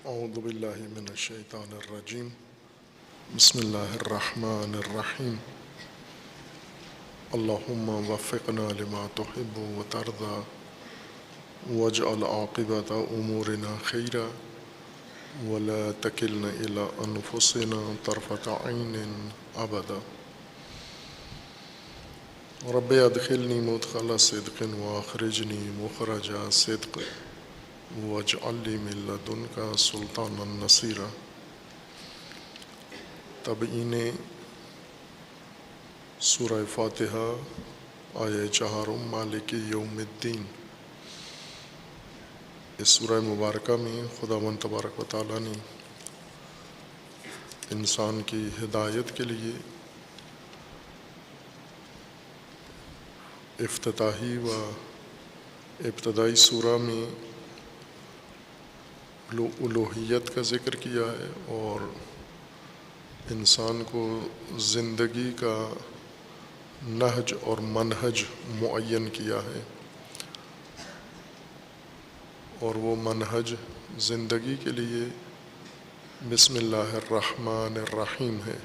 اعوذ باللہ من الشیطان الرجیم بسم اللہ الرحمن الرحیم اللہم وفقنا لما تحب وترضى واجعل عاقبۃ امورنا خیرا ولا تکلنا الی انفسنا طرفۃ عین ابدا رب ادخلنی مدخل صدق واخرجنی مخرج صدق واجعل لی من لدنک سلطانا نصیرا۔ تبیین سورہ فاتحہ آیہ 4 مالک یوم الدین۔ اس سورہ مبارکہ میں خداوند تبارک و تعالیٰ نے انسان کی ہدایت کے لیے افتتاحی و ابتدائی سورہ میں الوہیت کا ذکر کیا ہے اور انسان کو زندگی کا نہج اور منہج معین کیا ہے، اور وہ منہج زندگی کے لیے بسم اللہ الرحمن الرحیم ہے۔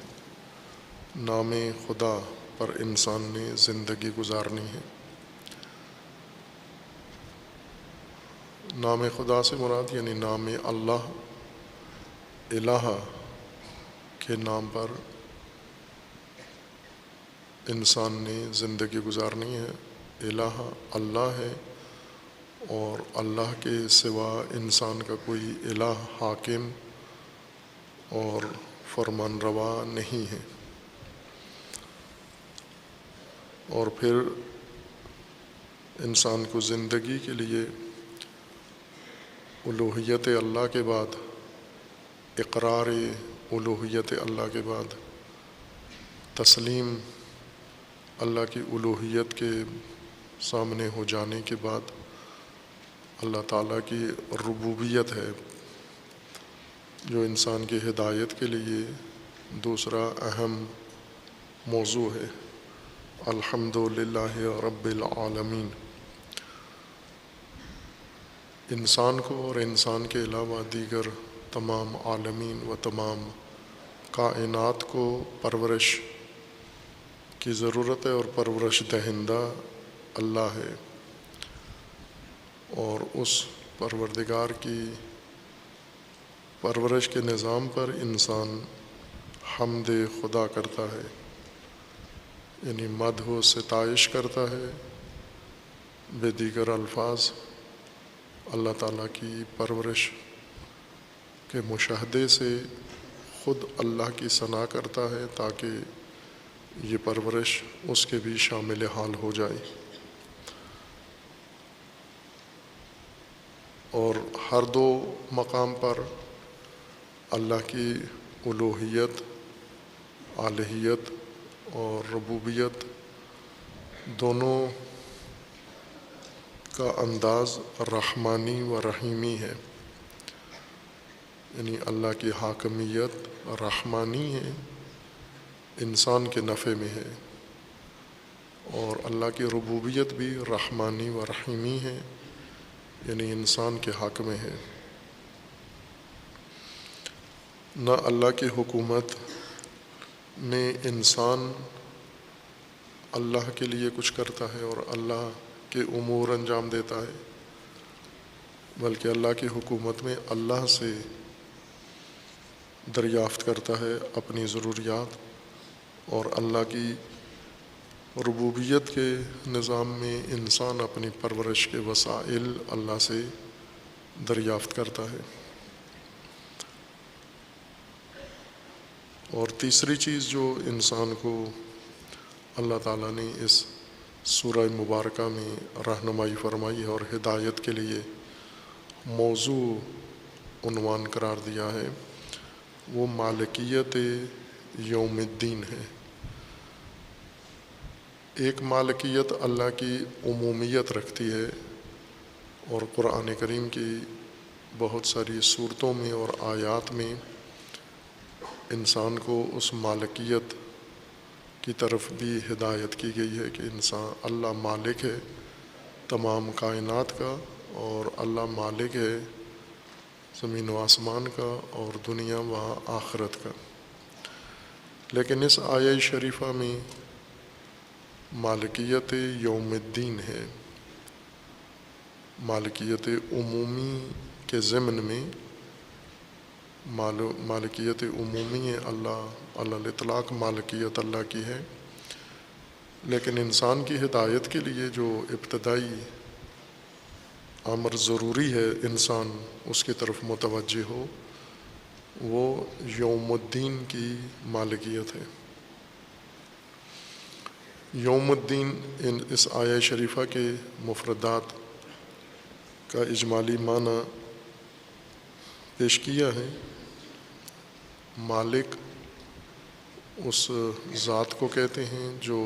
نام خدا پر انسان نے زندگی گزارنی ہے۔ نام خدا سے مراد یعنی نام اللہ، الہ کے نام پر انسان نے زندگی گزارنی ہے۔ الہ اللہ ہے اور اللہ کے سوا انسان کا کوئی الہ حاکم اور فرمان روا نہیں ہے۔ اور پھر انسان کو زندگی کے لیے الوہیت اللہ کے بعد، اقرار الوہیت اللہ کے بعد، تسلیم اللہ کی الوہیت کے سامنے ہو جانے کے بعد اللہ تعالیٰ کی ربوبیت ہے جو انسان کی ہدایت کے لیے دوسرا اہم موضوع ہے۔ الحمدللہ رب العالمین۔ انسان کو اور انسان کے علاوہ دیگر تمام عالمین و تمام کائنات کو پرورش کی ضرورت ہے، اور پرورش دہندہ اللہ ہے، اور اس پروردگار کی پرورش کے نظام پر انسان حمد خدا کرتا ہے، یعنی مدح و ستائش کرتا ہے۔ بے دیگر الفاظ اللہ تعالیٰ کی پرورش کے مشاہدے سے خود اللہ کی ثنا کرتا ہے تاکہ یہ پرورش اس کے بھی شامل حال ہو جائے۔ اور ہر دو مقام پر اللہ کی الوہیت، الہیت اور ربوبیت دونوں کا انداز رحمانی و رحیمی ہے، یعنی اللہ کی حاکمیت رحمانی ہے، انسان کے نفع میں ہے، اور اللہ کی ربوبیت بھی رحمانی و رحیمی ہے، یعنی انسان کے حق میں ہے۔ نہ اللہ کی حکومت میں انسان اللہ کے لیے کچھ کرتا ہے اور اللہ کے امور انجام دیتا ہے، بلکہ اللہ کی حکومت میں اللہ سے دریافت کرتا ہے اپنی ضروریات، اور اللہ کی ربوبیت کے نظام میں انسان اپنی پرورش کے وسائل اللہ سے دریافت کرتا ہے۔ اور تیسری چیز جو انسان کو اللہ تعالیٰ نے اس سورہ مبارکہ میں رہنمائی فرمائی ہے اور ہدایت کے لیے موضوع عنوان قرار دیا ہے، وہ مالکیت یوم الدین ہے۔ ایک مالکیت اللہ کی عمومیت رکھتی ہے، اور قرآن کریم کی بہت ساری صورتوں میں اور آیات میں انسان کو اس مالکیت کی طرف بھی ہدایت کی گئی ہے کہ انسان اللہ مالک ہے تمام کائنات کا، اور اللہ مالک ہے زمین و آسمان کا اور دنیا و آخرت کا۔ لیکن اس آیہ شریفہ میں مالکیت یوم الدین ہے، مالکیت عمومی کے ضمن میں مالکیت عمومی ہے، اللہ الاطلاق مالکیت اللہ کی ہے، لیکن انسان کی ہدایت کے لیے جو ابتدائی امر ضروری ہے انسان اس کی طرف متوجہ ہو، وہ یوم الدین کی مالکیت ہے۔ یوم الدین اس آیہ شریفہ کے مفردات کا اجمالی معنی پیش کیا ہے۔ مالک اس ذات کو کہتے ہیں جو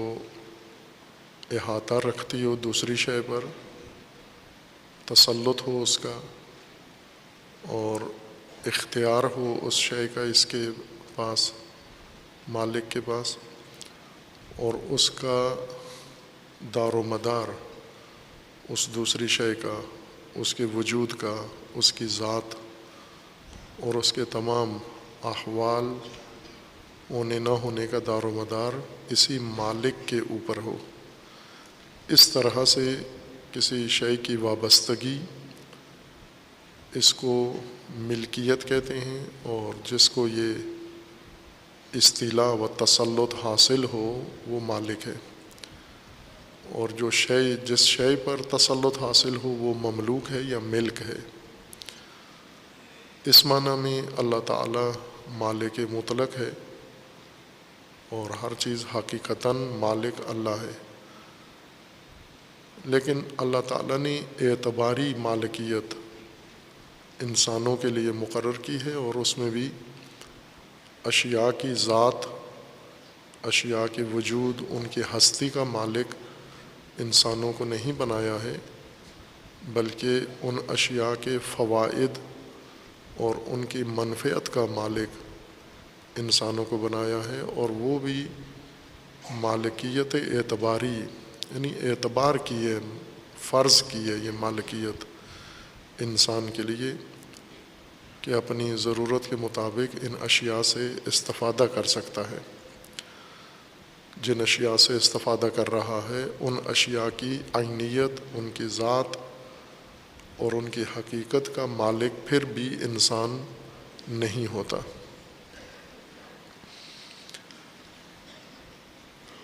احاطہ رکھتی ہو دوسری شے پر، تسلط ہو اس کا اور اختیار ہو اس شے کا اس کے پاس، مالک کے پاس، اور اس کا دار و مدار اس دوسری شے کا، اس کے وجود کا، اس کی ذات اور اس کے تمام احوال ہونے نہ ہونے کا دار و مدار اسی مالک کے اوپر ہو۔ اس طرح سے کسی شے کی وابستگی، اس کو ملکیت کہتے ہیں، اور جس کو یہ استیلاء و تسلط حاصل ہو وہ مالک ہے، اور جو شے جس شے پر تسلط حاصل ہو وہ مملوک ہے یا ملک ہے۔ اس معنی میں اللہ تعالی مالک مطلق ہے اور ہر چیز حقیقتاً مالک اللہ ہے، لیکن اللہ تعالیٰ نے اعتباری مالکیت انسانوں کے لیے مقرر کی ہے، اور اس میں بھی اشیاء کی ذات، اشیاء کے وجود، ان کی ہستی کا مالک انسانوں کو نہیں بنایا ہے، بلکہ ان اشیاء کے فوائد اور ان کی منفعت کا مالک انسانوں کو بنایا ہے، اور وہ بھی مالکیت اعتباری، یعنی اعتبار کی ہے، فرض کی ہے یہ مالکیت انسان کے لیے کہ اپنی ضرورت کے مطابق ان اشیاء سے استفادہ کر سکتا ہے۔ جن اشیاء سے استفادہ کر رہا ہے ان اشیاء کی عینیت، ان کی ذات اور ان کی حقیقت کا مالک پھر بھی انسان نہیں ہوتا۔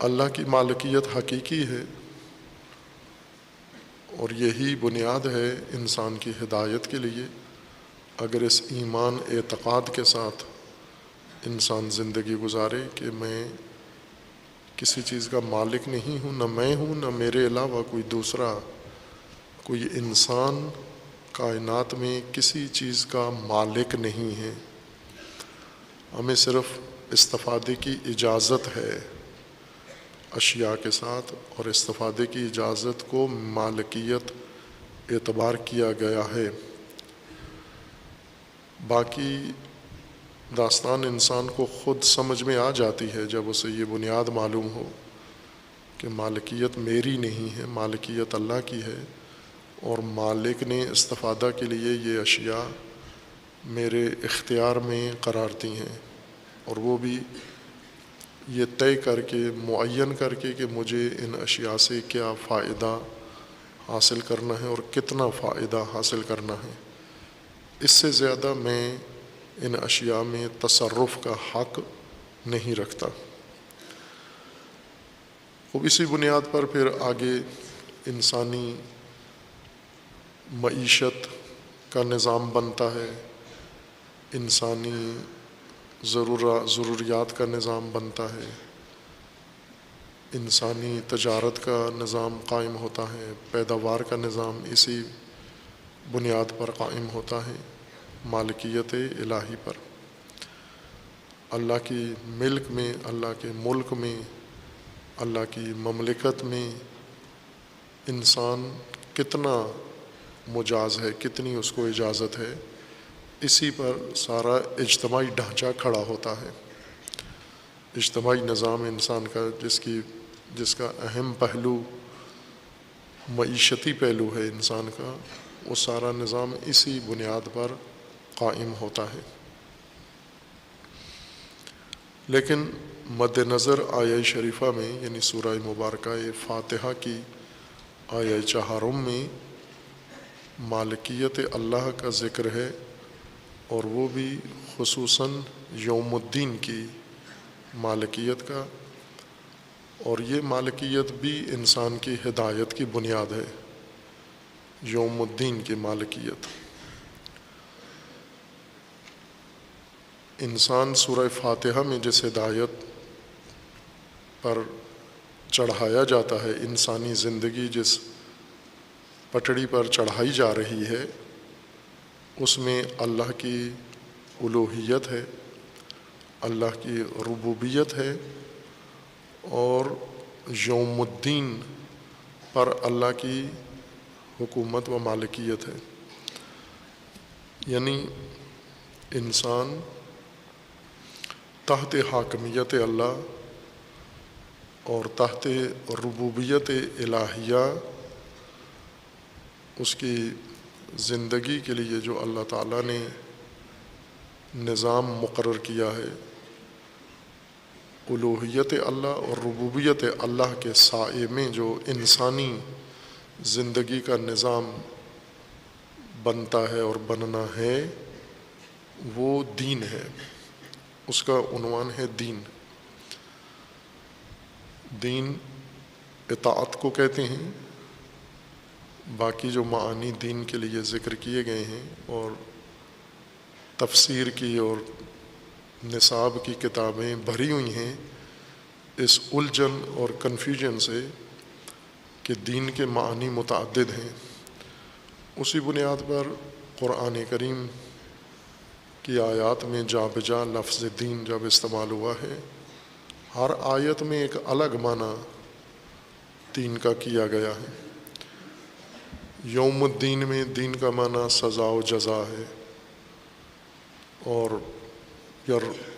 اللہ کی مالکیت حقیقی ہے، اور یہی بنیاد ہے انسان کی ہدایت کے لیے۔ اگر اس ایمان اعتقاد کے ساتھ انسان زندگی گزارے کہ میں کسی چیز کا مالک نہیں ہوں، نہ میں ہوں نہ میرے علاوہ کوئی دوسرا، کوئی انسان کائنات میں کسی چیز کا مالک نہیں ہے، ہمیں صرف استفادے کی اجازت ہے اشیاء کے ساتھ، اور استفادے کی اجازت کو مالکیت اعتبار کیا گیا ہے۔ باقی داستان انسان کو خود سمجھ میں آ جاتی ہے جب اسے یہ بنیاد معلوم ہو کہ مالکیت میری نہیں ہے، مالکیت اللہ کی ہے، اور مالک نے استفادہ کے لیے یہ اشیاء میرے اختیار میں قرار دی ہیں، اور وہ بھی یہ طے کر کے، معین کر کے کہ مجھے ان اشیاء سے کیا فائدہ حاصل کرنا ہے اور کتنا فائدہ حاصل کرنا ہے۔ اس سے زیادہ میں ان اشیاء میں تصرف کا حق نہیں رکھتا۔ خوب اسی بنیاد پر پھر آگے انسانی معیشت کا نظام بنتا ہے، انسانی ضروریات کا نظام بنتا ہے، انسانی تجارت کا نظام قائم ہوتا ہے، پیداوار کا نظام اسی بنیاد پر قائم ہوتا ہے، مالکیت الہی پر۔ اللہ کی ملک میں، اللہ کے ملک میں، اللہ کی مملکت میں انسان کتنا مجاز ہے، کتنی اس کو اجازت ہے، اسی پر سارا اجتماعی ڈھانچہ کھڑا ہوتا ہے۔ اجتماعی نظام انسان کا جس کا اہم پہلو معیشتی پہلو ہے انسان کا، وہ سارا نظام اسی بنیاد پر قائم ہوتا ہے۔ لیکن مد نظر آیہ شریفہ میں یعنی سورہ مبارکہ فاتحہ کی آیہ چہارم میں مالکیت اللہ کا ذکر ہے، اور وہ بھی خصوصاً یوم الدین کی مالکیت کا، اور یہ مالکیت بھی انسان کی ہدایت کی بنیاد ہے، یوم الدین کی مالکیت۔ انسان سورہ فاتحہ میں جس ہدایت پر چڑھایا جاتا ہے، انسانی زندگی جس پٹڑی پر چڑھائی جا رہی ہے، اس میں اللہ کی الوہیت ہے، اللہ کی ربوبیت ہے، اور یوم الدین پر اللہ کی حکومت و مالکیت ہے۔ یعنی انسان تحت حاکمیت اللہ اور تحت ربوبیت الہیہ اس کی زندگی کے لیے جو اللہ تعالیٰ نے نظام مقرر کیا ہے، الوہیت اللہ اور ربوبیت اللہ کے سائے میں جو انسانی زندگی کا نظام بنتا ہے اور بننا ہے، وہ دین ہے، اس کا عنوان ہے دین۔ دین اطاعت کو کہتے ہیں۔ باقی جو معانی دین کے لیے ذکر کیے گئے ہیں اور تفسیر کی اور نصاب کی کتابیں بھری ہوئی ہیں اس الجھن اور کنفیوژن سے کہ دین کے معانی متعدد ہیں، اسی بنیاد پر قرآن کریم کی آیات میں جا بجا لفظ دین جب استعمال ہوا ہے، ہر آیت میں ایک الگ معنی دین کا کیا گیا ہے۔ یوم الدین میں دین کا معنی سزا و جزا ہے اور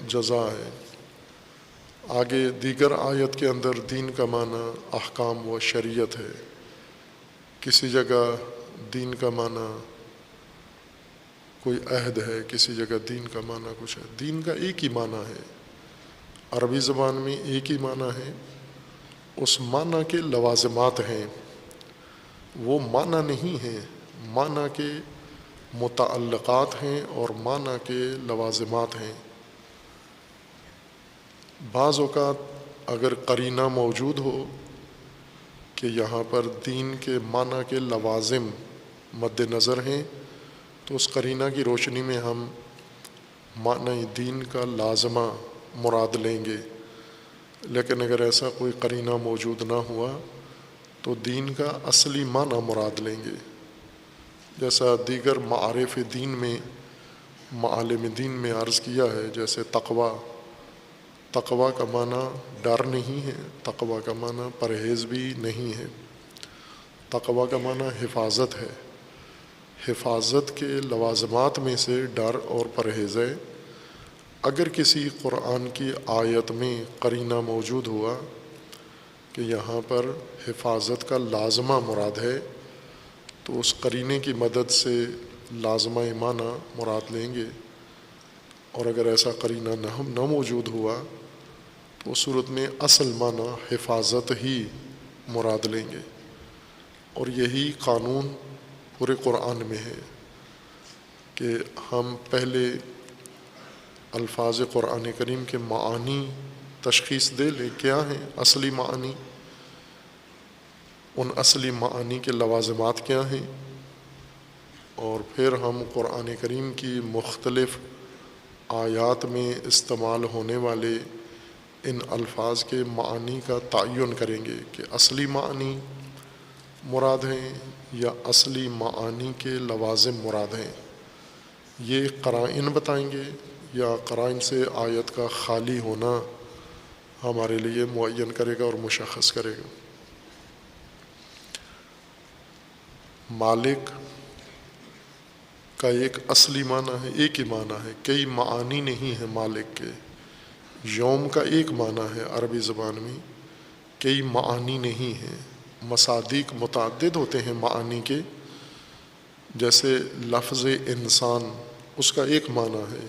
جزا ہے۔ آگے دیگر آیت کے اندر دین کا معنی احکام و شریعت ہے۔ کسی جگہ دین کا معنی کوئی عہد ہے، کسی جگہ دین کا معنی کچھ ہے۔ دین کا ایک ہی معنی ہے، عربی زبان میں ایک ہی معنی ہے، اس معنی کے لوازمات ہیں، وہ معنی نہیں ہیں، معنی کے متعلقات ہیں اور معنی کے لوازمات ہیں۔ بعض اوقات اگر قرینہ موجود ہو کہ یہاں پر دین کے معنی کے لوازم مد نظر ہیں، تو اس قرینہ کی روشنی میں ہم معنی دین کا لازمہ مراد لیں گے۔ لیکن اگر ایسا کوئی قرینہ موجود نہ ہوا تو دین کا اصلی معنی مراد لیں گے، جیسا دیگر معارف دین میں معالم دین میں عرض کیا ہے، جیسے تقوی۔ تقوی کا معنی ڈر نہیں ہے، تقوی کا معنی پرہیز بھی نہیں ہے، تقوی کا معنی حفاظت ہے۔ حفاظت کے لوازمات میں سے ڈر اور پرہیز ہے۔ اگر کسی قرآن کی آیت میں قرینہ موجود ہوا کہ یہاں پر حفاظت کا لازمہ مراد ہے، تو اس قرینے کی مدد سے لازمہ معنی مراد لیں گے، اور اگر ایسا قرینہ نہ موجود ہوا تو اس صورت میں اصل معنی حفاظت ہی مراد لیں گے۔ اور یہی قانون پورے قرآن میں ہے کہ ہم پہلے الفاظ قرآن کریم کے معانی تشخیص دے لیں، کیا ہیں اصلی معانی، ان اصلی معانی کے لوازمات کیا ہیں، اور پھر ہم قرآن کریم کی مختلف آیات میں استعمال ہونے والے ان الفاظ کے معانی کا تعین کریں گے کہ اصلی معانی مراد ہیں یا اصلی معانی کے لوازم مراد ہیں۔ یہ قرائن بتائیں گے یا قرائن سے آیت کا خالی ہونا ہمارے لیے معین کرے گا اور مشخص کرے گا۔ مالک کا ایک اصلی معنی ہے، ایک ہی معنی ہے، کئی معانی نہیں ہیں مالک کے۔ یوم کا ایک معنی ہے عربی زبان میں، کئی معانی نہیں ہیں، مصادیق متعدد ہوتے ہیں معانی کے۔ جیسے لفظ انسان اس کا ایک معنی ہے،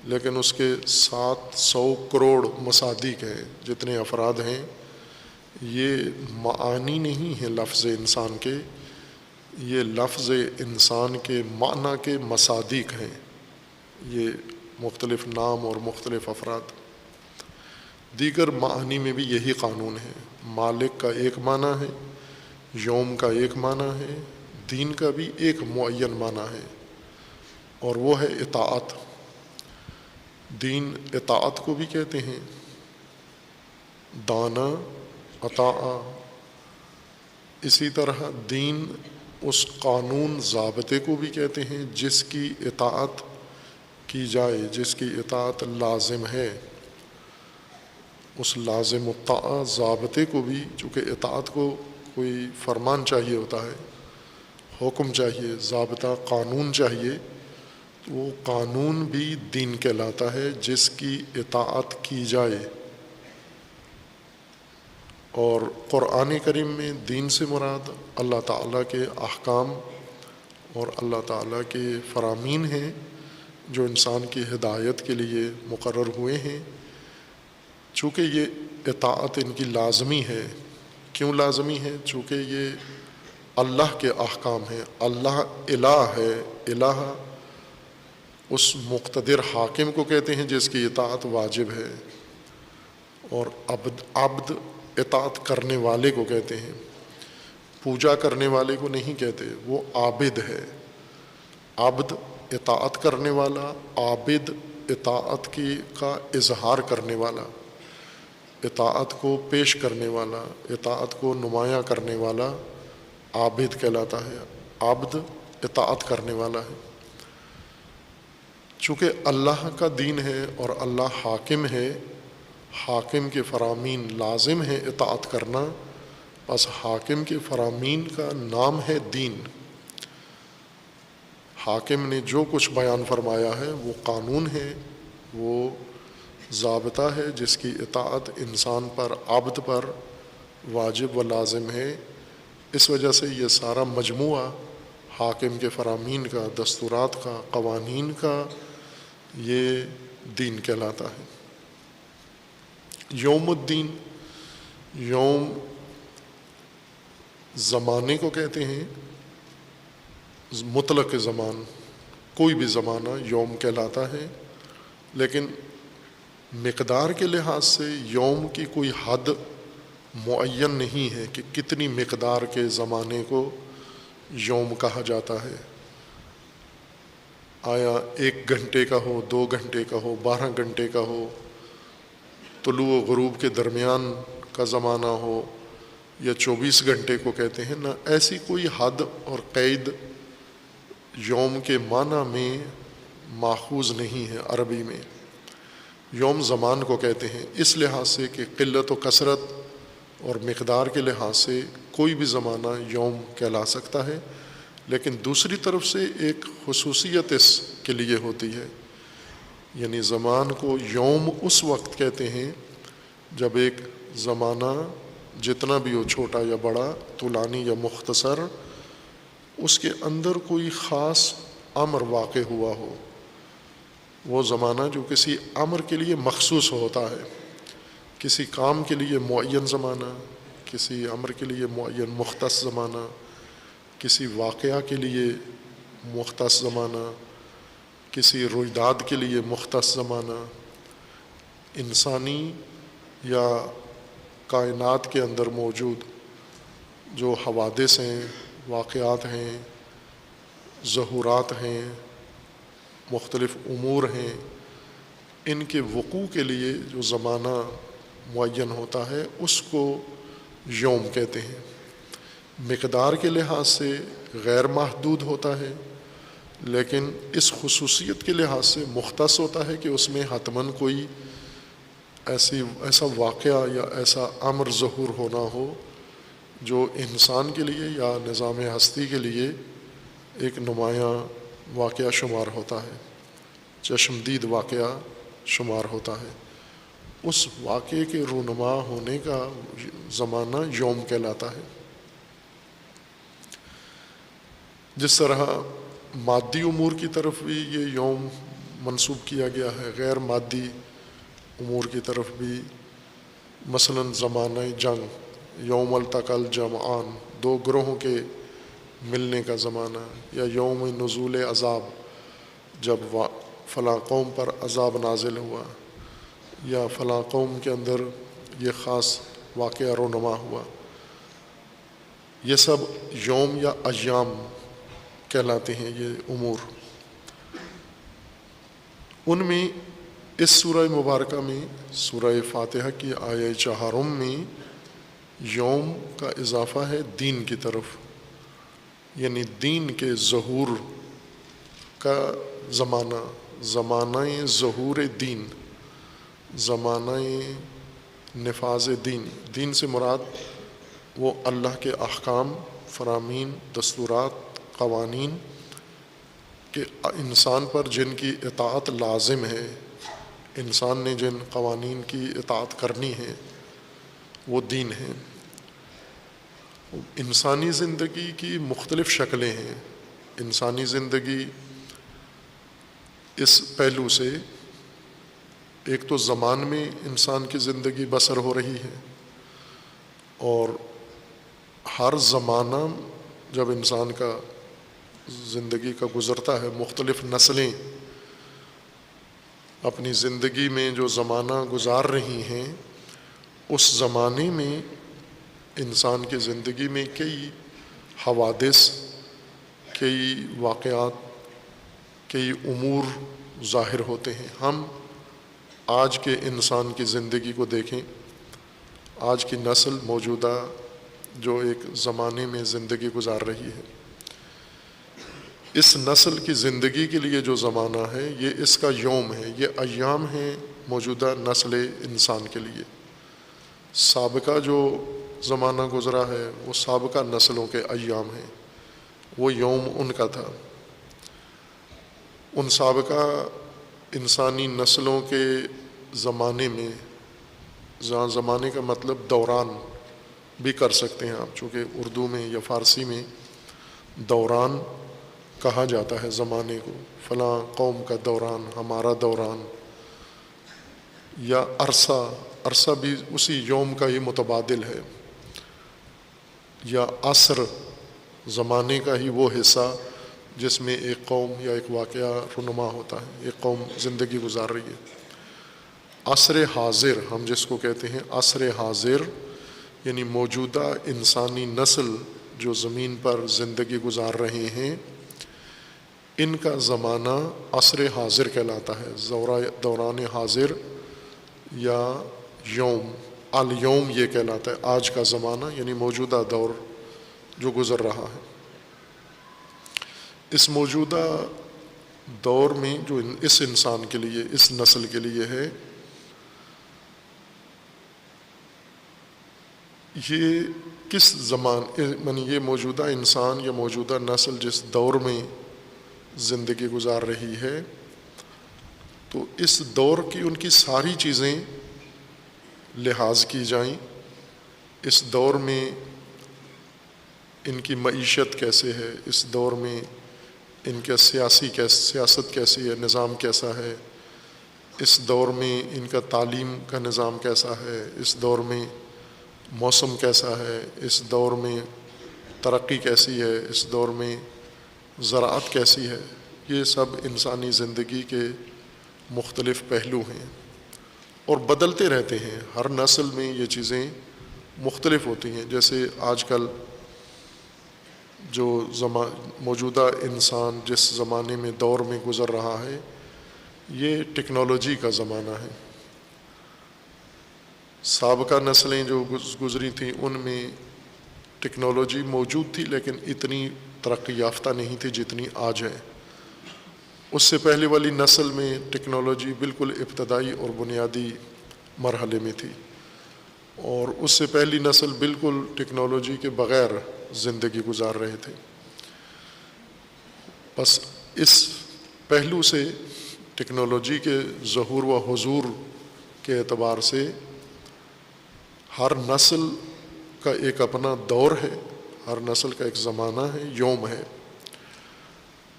لیکن اس کے 700 کروڑ مصادیق ہیں، جتنے افراد ہیں۔ یہ معانی نہیں ہیں لفظ انسان کے، یہ لفظ انسان کے معنی کے مصادیق ہیں، یہ مختلف نام اور مختلف افراد۔ دیگر معانی میں بھی یہی قانون ہے، مالک کا ایک معنی ہے، یوم کا ایک معنی ہے، دین کا بھی ایک معین معنی ہے، اور وہ ہے اطاعت۔ دین اطاعت کو بھی کہتے ہیں، دانا اطاع۔ اسی طرح دین اس قانون ضابطے کو بھی کہتے ہیں جس کی اطاعت کی جائے، جس کی اطاعت لازم ہے۔ اس لازم الطاعہ ضابطے کو بھی، چونکہ اطاعت کو کوئی فرمان چاہیے ہوتا ہے، حکم چاہیے، ضابطہ قانون چاہیے، تو وہ قانون بھی دین کہلاتا ہے جس کی اطاعت کی جائے۔ اور قرآن کریم میں دین سے مراد اللہ تعالیٰ کے احکام اور اللہ تعالیٰ کے فرامین ہیں جو انسان کی ہدایت کے لیے مقرر ہوئے ہیں۔ چونکہ یہ اطاعت ان کی لازمی ہے۔ کیوں لازمی ہے؟ چونکہ یہ اللہ کے احکام ہیں۔ اللہ الہ ہے، الہ اس مقتدر حاکم کو کہتے ہیں جس کی اطاعت واجب ہے، اور عبد اطاعت کرنے والے کو کہتے ہیں، پوجا کرنے والے کو نہیں کہتے، وہ عابد ہے۔ عبد اطاعت کرنے والا، عابد اطاعت کا اظہار کرنے والا، اطاعت کو پیش کرنے والا، اطاعت کو نمایاں کرنے والا عابد کہلاتا ہے۔ عبد اطاعت کرنے والا ہے۔ چونکہ اللہ کا دین ہے اور اللہ حاکم ہے، حاکم کے فرامین لازم ہے اطاعت کرنا، بس حاکم کے فرامین کا نام ہے دین۔ حاکم نے جو کچھ بیان فرمایا ہے وہ قانون ہے، وہ ضابطہ ہے جس کی اطاعت انسان پر، عبد پر واجب و لازم ہے۔ اس وجہ سے یہ سارا مجموعہ حاکم کے فرامین کا، دستورات کا، قوانین کا، یہ دین کہلاتا ہے۔ یوم الدین، یوم زمانے کو کہتے ہیں، مطلق زمان، کوئی بھی زمانہ یوم کہلاتا ہے، لیکن مقدار کے لحاظ سے یوم کی کوئی حد معین نہیں ہے کہ کتنی مقدار کے زمانے کو یوم کہا جاتا ہے۔ آیا 1 گھنٹے کا ہو، 2 گھنٹے کا ہو، 12 گھنٹے کا ہو، طلوع و غروب کے درمیان کا زمانہ ہو، یا 24 گھنٹے کو کہتے ہیں، نہ ایسی کوئی حد اور قید یوم کے معنی میں ماخوذ نہیں ہے عربی میں۔ یوم زمان کو کہتے ہیں اس لحاظ سے کہ قلت و کثرت اور مقدار کے لحاظ سے کوئی بھی زمانہ یوم کہلا سکتا ہے، لیکن دوسری طرف سے ایک خصوصیت اس کے لیے ہوتی ہے، یعنی زمان کو یوم اس وقت کہتے ہیں جب ایک زمانہ جتنا بھی ہو، چھوٹا یا بڑا، طولانی یا مختصر، اس کے اندر کوئی خاص امر واقع ہوا ہو۔ وہ زمانہ جو کسی امر کے لیے مخصوص ہوتا ہے، کسی کام کے لیے معین زمانہ، کسی امر کے لیے معین مختص زمانہ، کسی واقعہ کے لیے مختص زمانہ، کسی رویداد کے لیے مختص زمانہ۔ انسانی یا کائنات کے اندر موجود جو حوادث ہیں، واقعات ہیں، ظہورات ہیں، مختلف امور ہیں، ان کے وقوع کے لیے جو زمانہ معین ہوتا ہے اس کو یوم کہتے ہیں۔ مقدار کے لحاظ سے غیر محدود ہوتا ہے، لیکن اس خصوصیت کے لحاظ سے مختص ہوتا ہے کہ اس میں حتماً کوئی ایسا واقعہ یا ایسا امر ظہور ہونا ہو جو انسان کے لیے یا نظام ہستی کے لیے ایک نمایاں واقعہ شمار ہوتا ہے، چشمدید واقعہ شمار ہوتا ہے۔ اس واقعے کے رونما ہونے کا زمانہ یوم کہلاتا ہے۔ جس طرح مادی امور کی طرف بھی یہ یوم منسوب کیا گیا ہے، غیر مادی امور کی طرف بھی، مثلاً زمانہ جنگ، یوم التقى الجمعان، دو گروہوں کے ملنے کا زمانہ، یا یوم نزول عذاب، جب فلاں قوم پر عذاب نازل ہوا، یا فلاں قوم کے اندر یہ خاص واقعہ رونما ہوا. یہ سب یوم یا ایام کہلاتے ہیں یہ امور. ان میں اس سورہ مبارکہ میں، سورہ فاتحہ کی آیہ 4 میں یوم کا اضافہ ہے دین کی طرف، یعنی دین کے ظہور کا زمانہ، زمانہ ظہور دین، زمانہ نفاذ دین. دین سے مراد وہ اللہ کے احکام، فرامین، دستورات، قوانین کہ انسان پر جن کی اطاعت لازم ہے، انسان نے جن قوانین کی اطاعت کرنی ہے وہ دین ہے. انسانی زندگی کی مختلف شکلیں ہیں. انسانی زندگی اس پہلو سے، ایک تو زمان میں انسان کی زندگی بسر ہو رہی ہے، اور ہر زمانہ جب انسان کا زندگی کا گزرتا ہے، مختلف نسلیں اپنی زندگی میں جو زمانہ گزار رہی ہیں، اس زمانے میں انسان کی زندگی میں کئی حوادث، کئی واقعات، کئی امور ظاہر ہوتے ہیں. ہم آج کے انسان کی زندگی کو دیکھیں، آج کی نسل موجودہ جو ایک زمانے میں زندگی گزار رہی ہے، اس نسل کی زندگی کے لیے جو زمانہ ہے یہ اس کا یوم ہے، یہ ایام ہیں موجودہ نسل انسان کے لیے. سابقہ جو زمانہ گزرا ہے وہ سابقہ نسلوں کے ایام ہیں، وہ یوم ان کا تھا. ان سابقہ انسانی نسلوں کے زمانے میں، جہاں زمانے کا مطلب دوران بھی کر سکتے ہیں آپ، چونکہ اردو میں یا فارسی میں دوران کہا جاتا ہے زمانے کو، فلاں قوم کا دوران، ہمارا دوران، یا عرصہ، عرصہ بھی اسی یوم کا ہی متبادل ہے، یا عصر، زمانے کا ہی وہ حصہ جس میں ایک قوم یا ایک واقعہ رونما ہوتا ہے، ایک قوم زندگی گزار رہی ہے. عصر حاضر ہم جس کو کہتے ہیں، عصر حاضر یعنی موجودہ انسانی نسل جو زمین پر زندگی گزار رہے ہیں، ان کا زمانہ عصر حاضر کہلاتا ہے. دوران حاضر یا یوم، الیوم یہ کہلاتا ہے، آج کا زمانہ یعنی موجودہ دور جو گزر رہا ہے. اس موجودہ دور میں جو اس انسان کے لیے، اس نسل کے لیے ہے، یہ کس یعنی یہ موجودہ انسان یا موجودہ نسل جس دور میں زندگی گزار رہی ہے، تو اس دور کی ان کی ساری چیزیں لحاظ کی جائیں. اس دور میں ان کی معیشت کیسے ہے، اس دور میں ان کا سیاست کیسی ہے، نظام کیسا ہے، اس دور میں ان کا تعلیم کا نظام کیسا ہے، اس دور میں موسم کیسا ہے، اس دور میں ترقی کیسی ہے، اس دور میں زراعت کیسی ہے. یہ سب انسانی زندگی کے مختلف پہلو ہیں اور بدلتے رہتے ہیں. ہر نسل میں یہ چیزیں مختلف ہوتی ہیں. جیسے آج کل جو موجودہ انسان جس زمانے میں دور میں گزر رہا ہے، یہ ٹیکنالوجی کا زمانہ ہے. سابقہ نسلیں جو گزری تھیں ان میں ٹیکنالوجی موجود تھی، لیکن اتنی ترقی یافتہ نہیں تھی جتنی آج ہے. اس سے پہلے والی نسل میں ٹیکنالوجی بالکل ابتدائی اور بنیادی مرحلے میں تھی، اور اس سے پہلی نسل بالکل ٹیکنالوجی کے بغیر زندگی گزار رہے تھے. بس اس پہلو سے ٹیکنالوجی کے ظہور و حضور کے اعتبار سے ہر نسل کا ایک اپنا دور ہے، ہر نسل کا ایک زمانہ ہے، یوم ہے.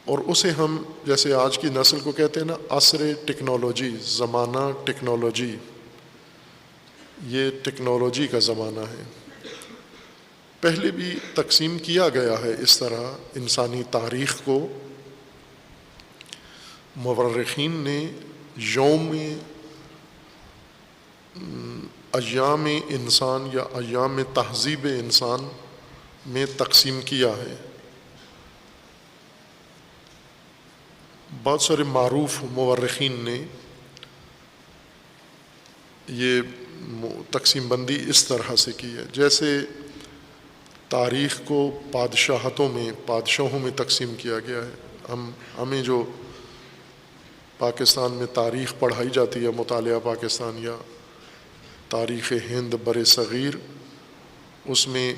اور اسے ہم جیسے آج کی نسل کو کہتے ہیں نا عصر ٹیکنالوجی، زمانہ ٹیکنالوجی، یہ ٹیکنالوجی کا زمانہ ہے۔ پہلے بھی تقسیم کیا گیا ہے اس طرح انسانی تاریخ کو، مورخین نے ایام انسان یا ایام تہذیب انسان میں تقسیم کیا ہے۔ بہت سارے معروف مورخین نے یہ تقسیم بندی اس طرح سے کی ہے، جیسے تاریخ کو پادشاہوں میں تقسیم کیا گیا ہے۔ ہمیں جو پاکستان میں تاریخ پڑھائی جاتی ہے، مطالعہ پاکستان یا تاریخ ہند بر صغیر، اس میں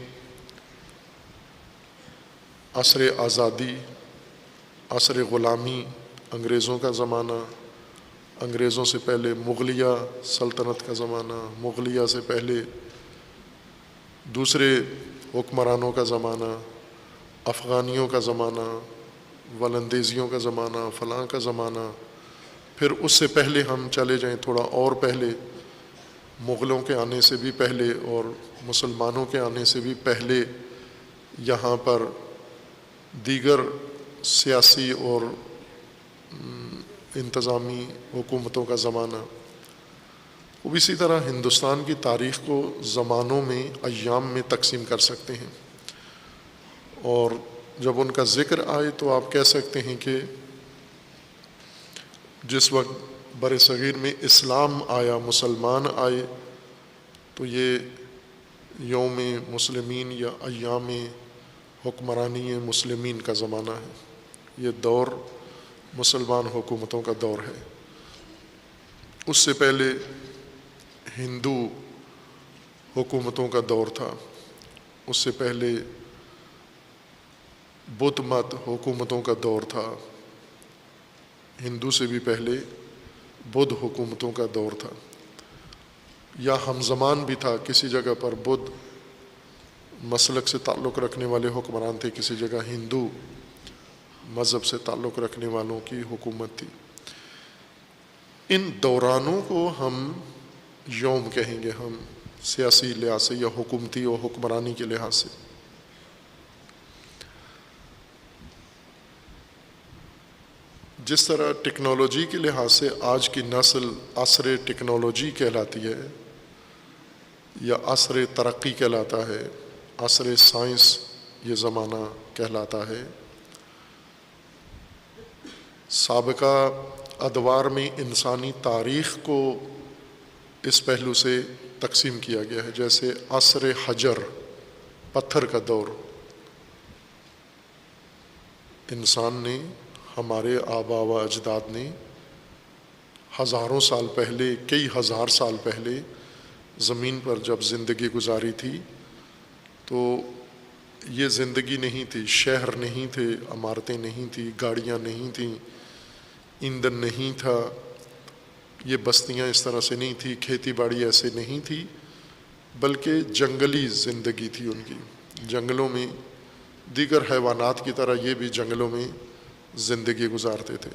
عصر آزادی، عصر غلامی، انگریزوں کا زمانہ، انگریزوں سے پہلے مغلیہ سلطنت کا زمانہ، مغلیہ سے پہلے دوسرے حکمرانوں کا زمانہ، افغانیوں کا زمانہ، ولندیزیوں کا زمانہ، فلاں کا زمانہ، پھر اس سے پہلے ہم چلے جائیں تھوڑا اور پہلے، مغلوں کے آنے سے بھی پہلے اور مسلمانوں کے آنے سے بھی پہلے یہاں پر دیگر سیاسی اور انتظامی حکومتوں کا زمانہ۔ اب اسی طرح ہندوستان کی تاریخ کو زمانوں میں، ایام میں تقسیم کر سکتے ہیں، اور جب ان کا ذکر آئے تو آپ کہہ سکتے ہیں کہ جس وقت بر صغیر میں اسلام آیا، مسلمان آئے، تو یہ یوم مسلمین یا ایام حکمرانی مسلمین کا زمانہ ہے، یہ دور مسلمان حکومتوں کا دور ہے۔ اس سے پہلے ہندو حکومتوں کا دور تھا، اس سے پہلے بدھ مت حکومتوں کا دور تھا، ہندو سے بھی پہلے بدھ حکومتوں کا دور تھا، یا ہم زمان بھی تھا، کسی جگہ پر بدھ مسلک سے تعلق رکھنے والے حکمران تھے، کسی جگہ ہندو مذہب سے تعلق رکھنے والوں کی حکومت تھی۔ ان دورانوں کو ہم یوم کہیں گے، ہم سیاسی لحاظ سے یا حکومتی اور حکمرانی کے لحاظ سے۔ جس طرح ٹیکنالوجی کے لحاظ سے آج کی نسل عصر ٹیکنالوجی کہلاتی ہے یا عصر ترقی کہلاتا ہے، عصر سائنس یہ زمانہ کہلاتا ہے، سابقہ ادوار میں انسانی تاریخ کو اس پہلو سے تقسیم کیا گیا ہے، جیسے عصر حجر، پتھر کا دور، انسان نے، ہمارے آباء و اجداد نے ہزاروں سال پہلے، کئی ہزار سال پہلے زمین پر جب زندگی گزاری تھی تو یہ زندگی نہیں تھی، شہر نہیں تھے، عمارتیں نہیں تھیں، گاڑیاں نہیں تھیں، ایندھن نہیں تھا، یہ بستیاں اس طرح سے نہیں تھی، کھیتی باڑی ایسے نہیں تھی، بلکہ جنگلی زندگی تھی ان کی، جنگلوں میں دیگر حیوانات کی طرح یہ بھی جنگلوں میں زندگی گزارتے تھے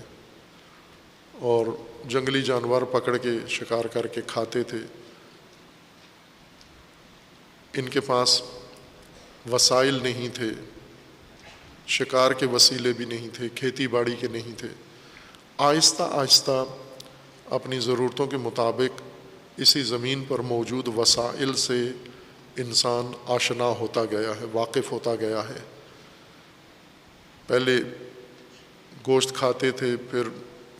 اور جنگلی جانور پکڑ کے شکار کر کے کھاتے تھے۔ ان کے پاس وسائل نہیں تھے، شکار کے وسیلے بھی نہیں تھے، کھیتی باڑی کے نہیں تھے۔ آہستہ آہستہ اپنی ضرورتوں کے مطابق اسی زمین پر موجود وسائل سے انسان آشنا ہوتا گیا ہے، واقف ہوتا گیا ہے۔ پہلے گوشت کھاتے تھے، پھر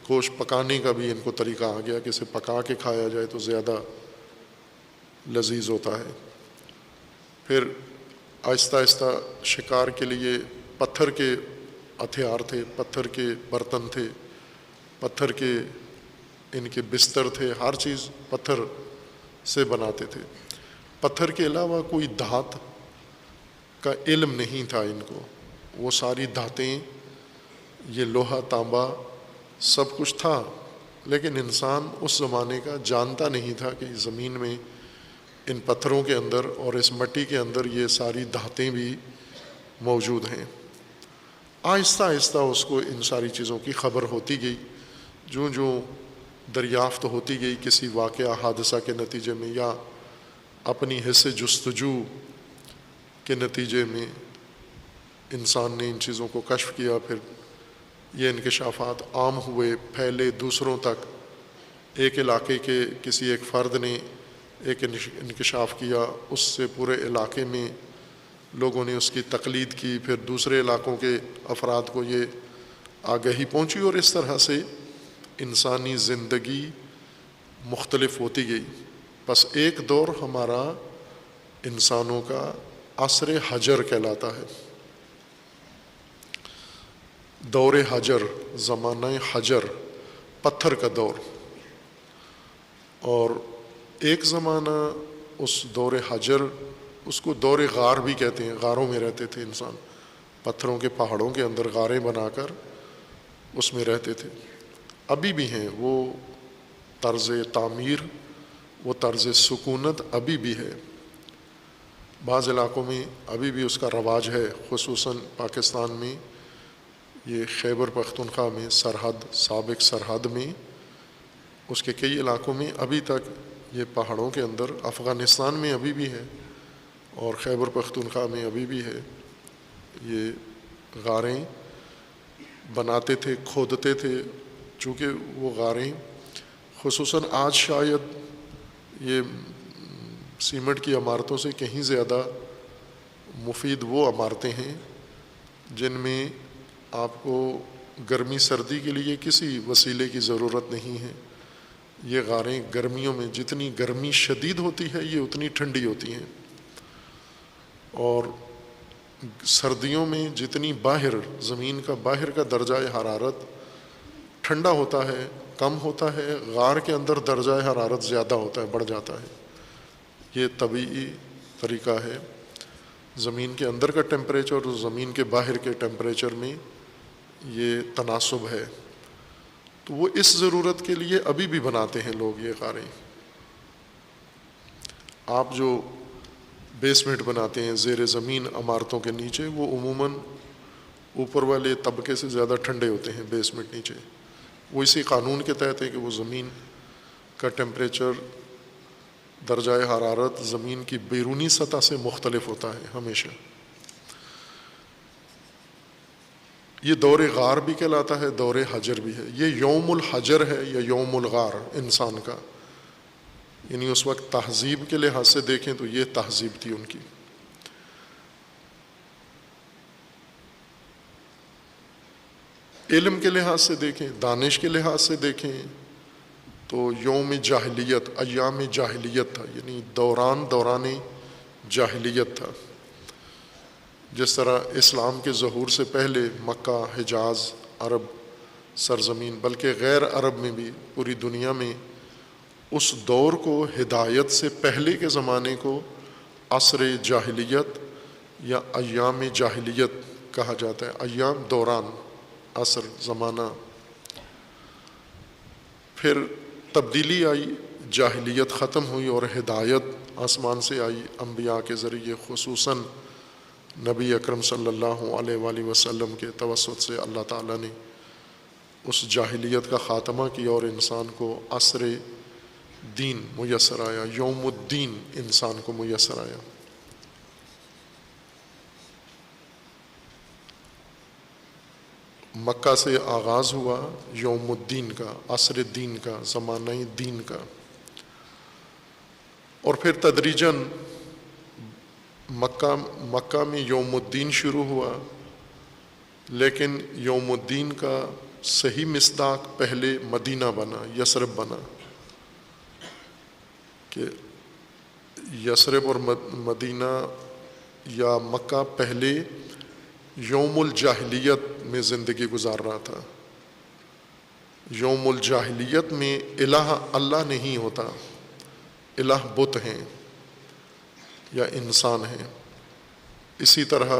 گوشت پکانے کا بھی ان کو طریقہ آ گیا کہ اسے پکا کے کھایا جائے تو زیادہ لذیذ ہوتا ہے۔ پھر آہستہ آہستہ شکار کے لیے پتھر کے ہتھیار تھے، پتھر کے برتن تھے، پتھر کے ان کے بستر تھے، ہر چیز پتھر سے بناتے تھے۔ پتھر کے علاوہ کوئی دھات کا علم نہیں تھا ان کو، وہ ساری دھاتیں، یہ لوہا تانبا سب کچھ تھا، لیکن انسان اس زمانے کا جانتا نہیں تھا کہ زمین میں ان پتھروں کے اندر اور اس مٹی کے اندر یہ ساری دھاتیں بھی موجود ہیں۔ آہستہ آہستہ اس کو ان ساری چیزوں کی خبر ہوتی گئی، جو دریافت ہوتی گئی کسی واقعہ حادثہ کے نتیجے میں یا اپنی حص جستجو کے نتیجے میں انسان نے ان چیزوں کو کشف کیا، پھر یہ انکشافات عام ہوئے، پھیلے دوسروں تک۔ ایک علاقے کے کسی ایک فرد نے ایک انکشاف کیا، اس سے پورے علاقے میں لوگوں نے اس کی تقلید کی، پھر دوسرے علاقوں کے افراد کو یہ آگہی پہنچی، اور اس طرح سے انسانی زندگی مختلف ہوتی گئی۔ بس ایک دور ہمارا انسانوں کا عصر حجر کہلاتا ہے، دور حجر، زمانہ حجر، پتھر کا دور۔ اور ایک زمانہ اس دور حجر، اس کو دور غار بھی کہتے ہیں، غاروں میں رہتے تھے انسان، پتھروں کے پہاڑوں کے اندر غاریں بنا کر اس میں رہتے تھے۔ ابھی بھی ہیں وہ طرز تعمیر، وہ طرز سکونت ابھی بھی ہے، بعض علاقوں میں ابھی بھی اس کا رواج ہے، خصوصاً پاکستان میں یہ خیبر پختونخوا میں سرحد، سابق سرحد میں، اس کے کئی علاقوں میں ابھی تک یہ پہاڑوں کے اندر، افغانستان میں ابھی بھی ہے اور خیبر پختونخوا میں ابھی بھی ہے، یہ غاریں بناتے تھے، کھودتے تھے۔ چونکہ وہ غاریں خصوصاً آج شاید یہ سیمنٹ کی عمارتوں سے کہیں زیادہ مفید وہ عمارتیں ہیں جن میں آپ کو گرمی سردی کے لیے کسی وسیلے کی ضرورت نہیں ہے۔ یہ غاریں گرمیوں میں جتنی گرمی شدید ہوتی ہے یہ اتنی ٹھنڈی ہوتی ہیں، اور سردیوں میں جتنی باہر زمین کا باہر کا درجہ حرارت ٹھنڈا ہوتا ہے، کم ہوتا ہے، غار کے اندر درجہ حرارت زیادہ ہوتا ہے، بڑھ جاتا ہے۔ یہ طبیعی طریقہ ہے، زمین کے اندر کا ٹیمپریچر اور زمین کے باہر کے ٹیمپریچر میں یہ تناسب ہے۔ تو وہ اس ضرورت کے لیے ابھی بھی بناتے ہیں لوگ یہ غاریں۔ آپ جو بیسمنٹ بناتے ہیں زیر زمین عمارتوں کے نیچے، وہ عموماً اوپر والے طبقے سے زیادہ ٹھنڈے ہوتے ہیں بیسمنٹ نیچے۔ وہ اسی قانون کے تحت ہے کہ وہ زمین کا ٹیمپریچر، درجہ حرارت زمین کی بیرونی سطح سے مختلف ہوتا ہے ہمیشہ۔ یہ دور غار بھی کہلاتا ہے، دور حجر بھی ہے۔ یہ یوم الحجر ہے یا یوم الغار انسان کا، یعنی اس وقت تہذیب کے لحاظ سے دیکھیں تو یہ تہذیب تھی ان کی۔ علم کے لحاظ سے دیکھیں، دانش کے لحاظ سے دیکھیں تو یوم جاہلیت، ایام جاہلیت تھا، یعنی دوران جاہلیت تھا۔ جس طرح اسلام کے ظہور سے پہلے مکہ، حجاز، عرب سرزمین، بلکہ غیر عرب میں بھی پوری دنیا میں اس دور کو، ہدایت سے پہلے کے زمانے کو عصر جاہلیت یا ایام جاہلیت کہا جاتا ہے۔ ایام دوران، عصر زمانہ۔ پھر تبدیلی آئی، جاہلیت ختم ہوئی اور ہدایت آسمان سے آئی انبیاء کے ذریعے، خصوصاً نبی اکرم صلی اللہ علیہ وآلہ وسلم کے توسط سے اللہ تعالیٰ نے اس جاہلیت کا خاتمہ کیا اور انسان کو عصر دین میسر آیا، یوم الدین انسان کو میسر آیا۔ مکہ سے آغاز ہوا یوم الدین کا، عصر دین کا، زمانہ دین کا، اور پھر تدریجاً مکہ میں یوم الدین شروع ہوا، لیکن یوم الدین کا صحیح مصداق پہلے مدینہ بنا، یثرب بنا، کہ یثرب اور مدینہ یا مکہ پہلے یوم الجاہلیت میں زندگی گزار رہا تھا۔ یوم الجاہلیت میں الہ اللہ نہیں ہوتا، الہ بت ہیں یا انسان ہیں۔ اسی طرح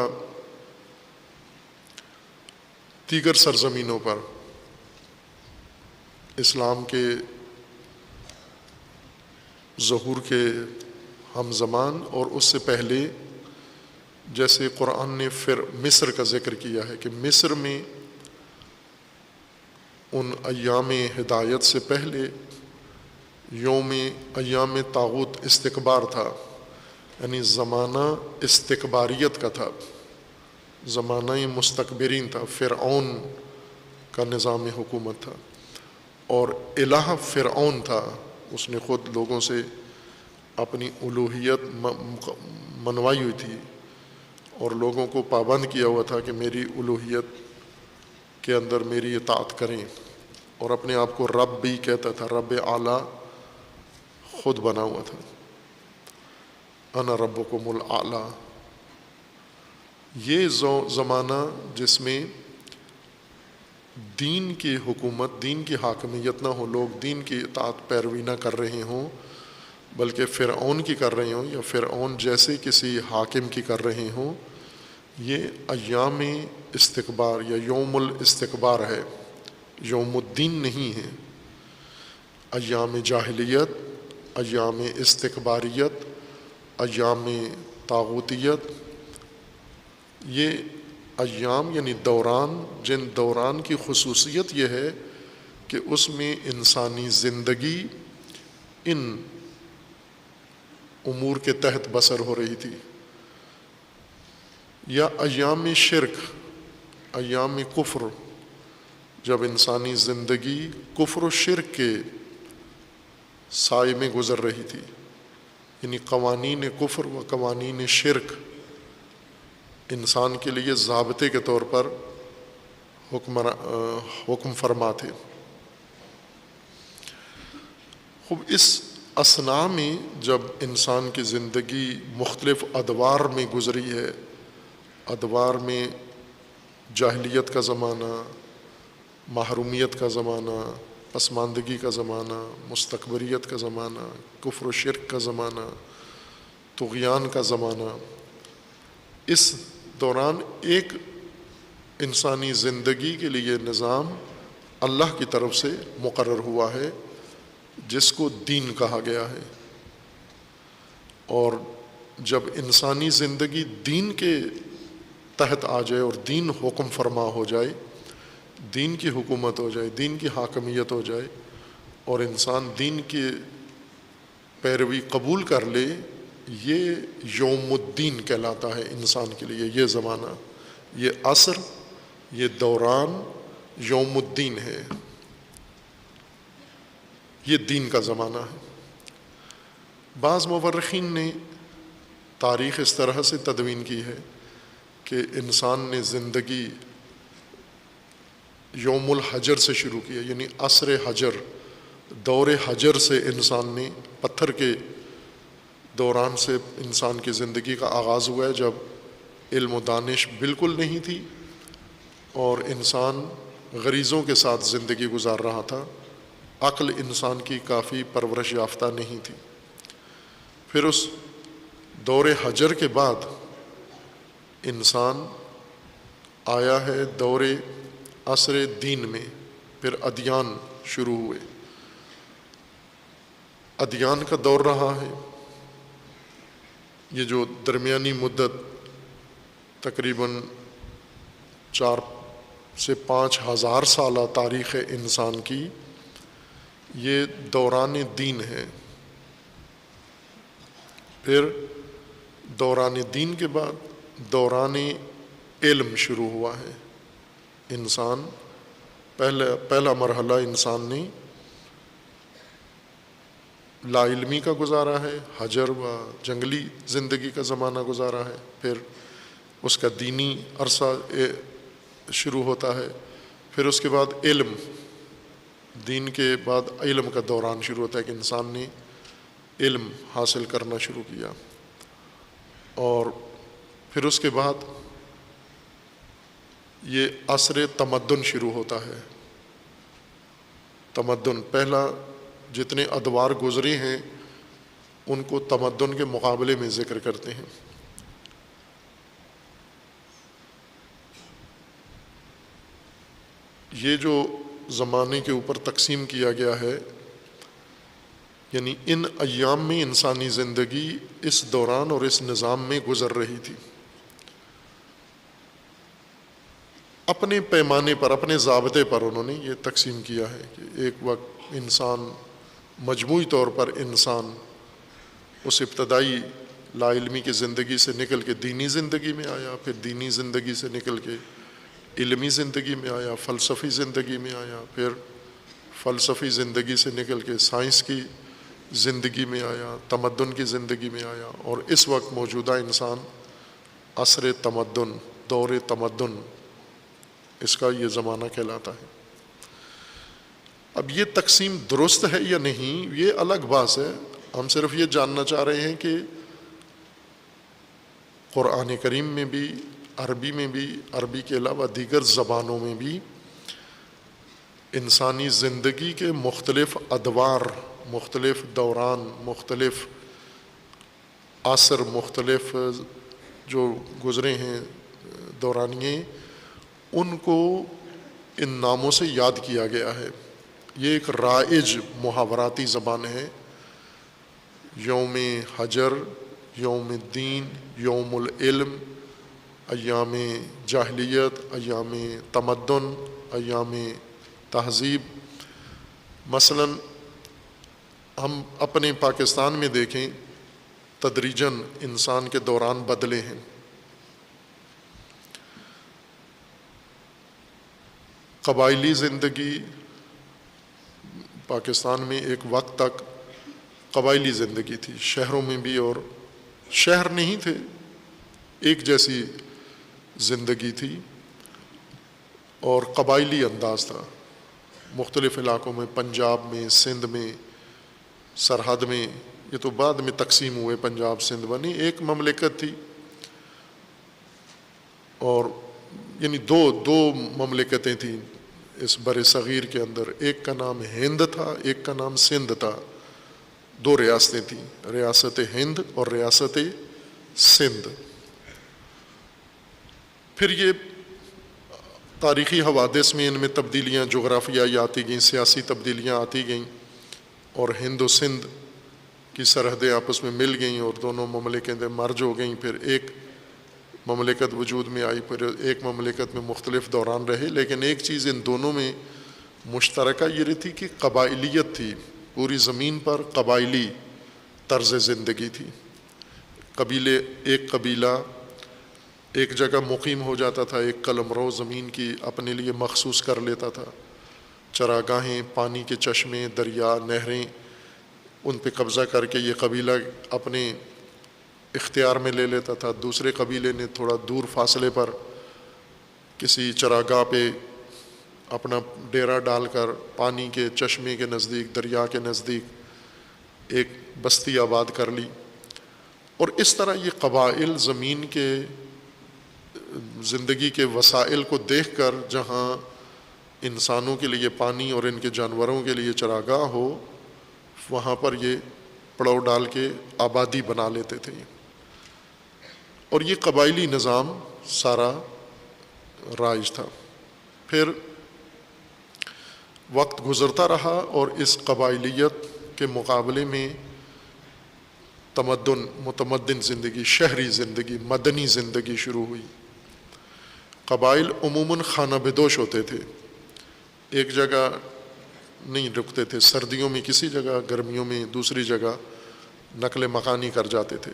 دیگر سرزمینوں پر اسلام کے ظہور کے ہم زمان اور اس سے پہلے جیسے قرآن نے پھر مصر کا ذکر کیا ہے کہ مصر میں ان ایام ہدایت سے پہلے ایام طاغوت استکبار تھا، یعنی زمانہ استکباریت کا تھا، زمانہ مستکبرین تھا، فرعون کا نظام حکومت تھا، اور الہ فرعون تھا، اس نے خود لوگوں سے اپنی الوہیت منوائی ہوئی تھی اور لوگوں کو پابند کیا ہوا تھا کہ میری الوہیت کے اندر میری اطاعت کریں، اور اپنے آپ کو رب بھی کہتا تھا، رب اعلیٰ خود بنا ہوا تھا، انا ربکم الاعلیٰ۔ یہ زمانہ جس میں دین کی حکومت، دین کی حاکمیت نہ ہو، لوگ دین کی اطاعت پیروی نہ کر رہے ہوں بلکہ فرعون کی کر رہے ہوں یا فرعون جیسے کسی حاکم کی کر رہے ہوں، یہ ایام استکبار یا یوم الاستکبار ہے، یوم الدین نہیں ہے۔ ایام جاہلیت، ایام استکباریت، ایام طاغوتیت، یہ ایام یعنی دوران، جن دوران کی خصوصیت یہ ہے کہ اس میں انسانی زندگی ان امور کے تحت بسر ہو رہی تھی، یا ایام شرک، ایام کفر، جب انسانی زندگی کفر و شرک کے سائے میں گزر رہی تھی، یعنی قوانین کفر و قوانین شرک انسان کے لیے ضابطے کے طور پر حکم فرما تھے۔ خوب اس اثناء میں جب انسان کی زندگی مختلف ادوار میں گزری ہے، ادوار میں جاہلیت کا زمانہ، محرومیت کا زمانہ، پسماندگی کا زمانہ، مستکبریت کا زمانہ، کفر و شرک کا زمانہ، طغیان کا زمانہ، اس دوران ایک انسانی زندگی کے لیے نظام اللہ کی طرف سے مقرر ہوا ہے جس کو دین کہا گیا ہے، اور جب انسانی زندگی دین کے تحت آ جائے اور دین حکم فرما ہو جائے، دین کی حکومت ہو جائے، دین کی حاکمیت ہو جائے، اور انسان دین کی پیروی قبول کر لے، یہ یوم الدین کہلاتا ہے انسان کے لیے۔ یہ زمانہ، یہ عصر، یہ دوران یوم الدین ہے، یہ دین کا زمانہ ہے۔ بعض مورخین نے تاریخ اس طرح سے تدوین کی ہے کہ انسان نے زندگی یوم الحجر سے شروع کیا، یعنی عصر حجر، دور حجر سے انسان نے، پتھر کے دوران سے انسان کی زندگی کا آغاز ہوا ہے، جب علم و دانش بالکل نہیں تھی اور انسان غریزوں کے ساتھ زندگی گزار رہا تھا، عقل انسان کی کافی پرورش یافتہ نہیں تھی۔ پھر اس دور حجر کے بعد انسان آیا ہے دور عصر دین میں، پھر ادیان شروع ہوئے، ادیان کا دور رہا ہے۔ یہ جو درمیانی مدت تقریباً 4 سے 5 ہزار سالہ تاریخ انسان کی، یہ دوران دین ہے۔ پھر دوران دین کے بعد دوران علم شروع ہوا ہے۔ انسان پہلا مرحلہ انسان نے لا علمی کا گزارا ہے، حجر و جنگلی زندگی کا زمانہ گزارا ہے، پھر اس کا دینی عرصہ شروع ہوتا ہے، پھر اس کے بعد علم، دین کے بعد علم کا دوران شروع ہوتا ہے کہ انسان نے علم حاصل کرنا شروع کیا، اور پھر اس کے بعد یہ عصر تمدن شروع ہوتا ہے۔ تمدن، پہلا جتنے ادوار گزرے ہیں ان کو تمدن کے مقابلے میں ذکر کرتے ہیں۔ یہ جو زمانے کے اوپر تقسیم کیا گیا ہے، یعنی ان ایام میں انسانی زندگی اس دوران اور اس نظام میں گزر رہی تھی۔ اپنے پیمانے پر، اپنے ضابطے پر انہوں نے یہ تقسیم کیا ہے کہ ایک وقت انسان مجموعی طور پر انسان اس ابتدائی لا علمی کی زندگی سے نکل کے دینی زندگی میں آیا، پھر دینی زندگی سے نکل کے علمی زندگی میں آیا، فلسفی زندگی میں آیا، پھر فلسفی زندگی سے نکل کے سائنس کی زندگی میں آیا، تمدن کی زندگی میں آیا، اور اس وقت موجودہ انسان عصر تمدن، دور تمدن اس کا یہ زمانہ کہلاتا ہے۔ اب یہ تقسیم درست ہے یا نہیں یہ الگ بات ہے، ہم صرف یہ جاننا چاہ رہے ہیں کہ قرآن کریم میں بھی، عربی میں بھی، عربی کے علاوہ دیگر زبانوں میں بھی انسانی زندگی کے مختلف ادوار، مختلف دوران، مختلف عصر، مختلف جو گزرے ہیں دورانیے، ان کو ان ناموں سے یاد کیا گیا ہے۔ یہ ایک رائج محاوراتی زبان ہے۔ یوم حجر، یوم الدین، یوم العلم، ایام جاہلیت، ایام تمدن، ایام تہذیب۔ مثلا ہم اپنے پاکستان میں دیکھیں تدریجاً انسان کے دوران بدلے ہیں۔ قبائلی زندگی پاکستان میں ایک وقت تک قبائلی زندگی تھی، شہروں میں بھی، اور شہر نہیں تھے، ایک جیسی زندگی تھی اور قبائلی انداز تھا۔ مختلف علاقوں میں، پنجاب میں، سندھ میں، سرحد میں، یہ تو بعد میں تقسیم ہوئے، پنجاب سندھ بنی، ایک مملکت تھی، اور یعنی دو مملکتیں تھیں اس بر صغیر کے اندر، ایک کا نام ہند تھا، ایک کا نام سندھ تھا، دو ریاستیں تھیں، ریاست ہند اور ریاست سندھ۔ پھر یہ تاریخی حوادث میں ان میں تبدیلیاں جغرافیائی آتی گئیں، سیاسی تبدیلیاں آتی گئیں، اور ہند و سندھ کی سرحدیں آپس میں مل گئیں اور دونوں مملکتیں مرج ہو گئیں، پھر ایک مملکت وجود میں آئی، پھر ایک مملکت میں مختلف دوران رہے، لیکن ایک چیز ان دونوں میں مشترکہ یہ رہی تھی کہ قبائلیت تھی، پوری زمین پر قبائلی طرز زندگی تھی۔ قبیلے، ایک قبیلہ ایک جگہ مقیم ہو جاتا تھا، ایک قلمرو زمین کی اپنے لیے مخصوص کر لیتا تھا، چراگاہیں، پانی کے چشمے، دریا، نہریں، ان پہ قبضہ کر کے یہ قبیلہ اپنے اختیار میں لے لیتا تھا۔ دوسرے قبیلے نے تھوڑا دور فاصلے پر کسی چراگاہ پہ اپنا ڈیرا ڈال کر پانی کے چشمے کے نزدیک، دریا کے نزدیک ایک بستی آباد کر لی، اور اس طرح یہ قبائل زمین کے زندگی کے وسائل کو دیکھ کر جہاں انسانوں کے لیے پانی اور ان کے جانوروں کے لیے چراگاہ ہو، وہاں پر یہ پڑاؤ ڈال کے آبادی بنا لیتے تھے، اور یہ قبائلی نظام سارا رائج تھا۔ پھر وقت گزرتا رہا اور اس قبائلیت کے مقابلے میں متمدن زندگی، شہری زندگی، مدنی زندگی شروع ہوئی۔ قبائل عموماً خانہ بدوش ہوتے تھے، ایک جگہ نہیں رکتے تھے، سردیوں میں کسی جگہ، گرمیوں میں دوسری جگہ نقل مکانی کر جاتے تھے،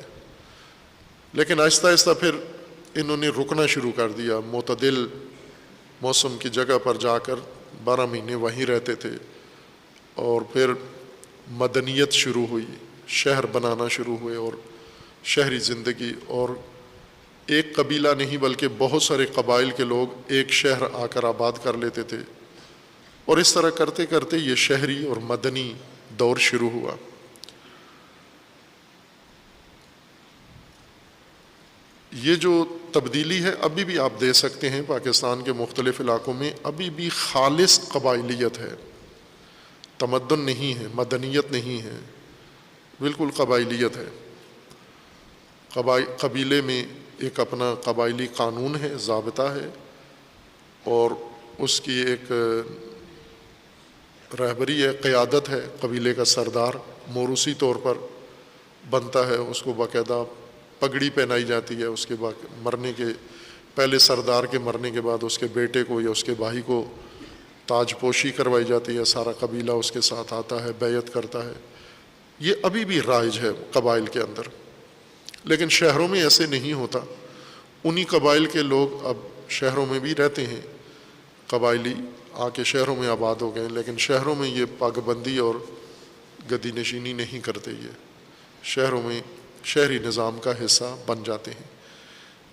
لیکن آہستہ آہستہ پھر انہوں نے رکنا شروع کر دیا، معتدل موسم کی جگہ پر جا کر 12 مہینے وہیں رہتے تھے، اور پھر مدنیت شروع ہوئی، شہر بنانا شروع ہوئے، اور شہری زندگی، اور ایک قبیلہ نہیں بلکہ بہت سارے قبائل کے لوگ ایک شہر آ کر آباد کر لیتے تھے، اور اس طرح کرتے کرتے یہ شہری اور مدنی دور شروع ہوا۔ یہ جو تبدیلی ہے ابھی بھی آپ دے سکتے ہیں پاکستان کے مختلف علاقوں میں، ابھی بھی خالص قبائلیت ہے، تمدن نہیں ہے، مدنیت نہیں ہے، بالکل قبائلیت ہے۔ قبیلے میں ایک اپنا قبائلی قانون ہے، ضابطہ ہے، اور اس کی ایک رہبری ہے، قیادت ہے، قبیلے کا سردار موروثی طور پر بنتا ہے، اس کو باقاعدہ پگڑی پہنائی جاتی ہے، اس کے بعد مرنے کے پہلے سردار کے مرنے کے بعد اس کے بیٹے کو یا اس کے بھائی کو تاج پوشی کروائی جاتی ہے، سارا قبیلہ اس کے ساتھ آتا ہے، بیعت کرتا ہے. یہ ابھی بھی رائج ہے قبائل کے اندر، لیکن شہروں میں ایسے نہیں ہوتا. انہی قبائل کے لوگ اب شہروں میں بھی رہتے ہیں، قبائلی آ کے شہروں میں آباد ہو گئے، لیکن شہروں میں یہ پاگبندی اور گدی نشینی نہیں کرتے. یہ شہروں میں شہری نظام کا حصہ بن جاتے ہیں.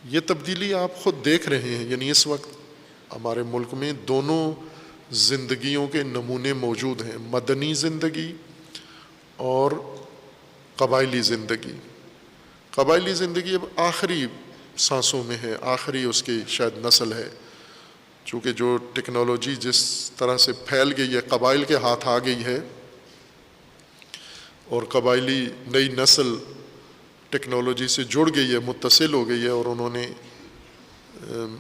یہ تبدیلی آپ خود دیکھ رہے ہیں. یعنی اس وقت ہمارے ملک میں دونوں زندگیوں کے نمونے موجود ہیں، مدنی زندگی اور قبائلی زندگی. قبائلی زندگی اب آخری سانسوں میں ہے، آخری اس کی شاید نسل ہے، چونکہ جو ٹیکنالوجی جس طرح سے پھیل گئی ہے، قبائل کے ہاتھ آ گئی ہے، اور قبائلی نئی نسل ٹیکنالوجی سے جڑ گئی ہے، متصل ہو گئی ہے، اور انہوں نے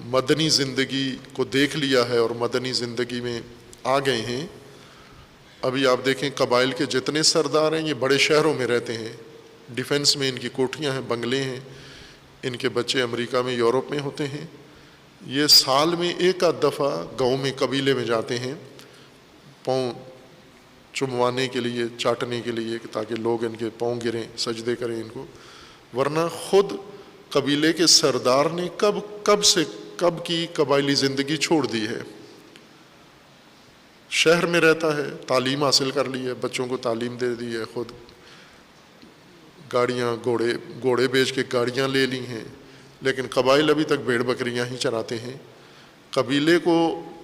مدنی زندگی کو دیکھ لیا ہے اور مدنی زندگی میں آ گئے ہیں. ابھی آپ دیکھیں قبائل کے جتنے سردار ہیں یہ بڑے شہروں میں رہتے ہیں، ڈیفنس میں ان کی کوٹھیاں ہیں، بنگلے ہیں، ان کے بچے امریکہ میں، یورپ میں ہوتے ہیں. یہ سال میں ایک آدھ دفعہ گاؤں میں قبیلے میں جاتے ہیں پاؤں چموانے کے لیے، چاٹنے کے لیے، تاکہ لوگ ان کے پاؤں گریں، سجدے کریں ان کو. ورنہ خود قبیلے کے سردار نے کب کی قبائلی زندگی چھوڑ دی ہے. شہر میں رہتا ہے، تعلیم حاصل کر لی ہے، بچوں کو تعلیم دے دی ہے، خود گاڑیاں گھوڑے بیچ کے گاڑیاں لے لی ہیں، لیکن قبائل ابھی تک بھیڑ بکریاں ہی چراتے ہیں. قبیلے کو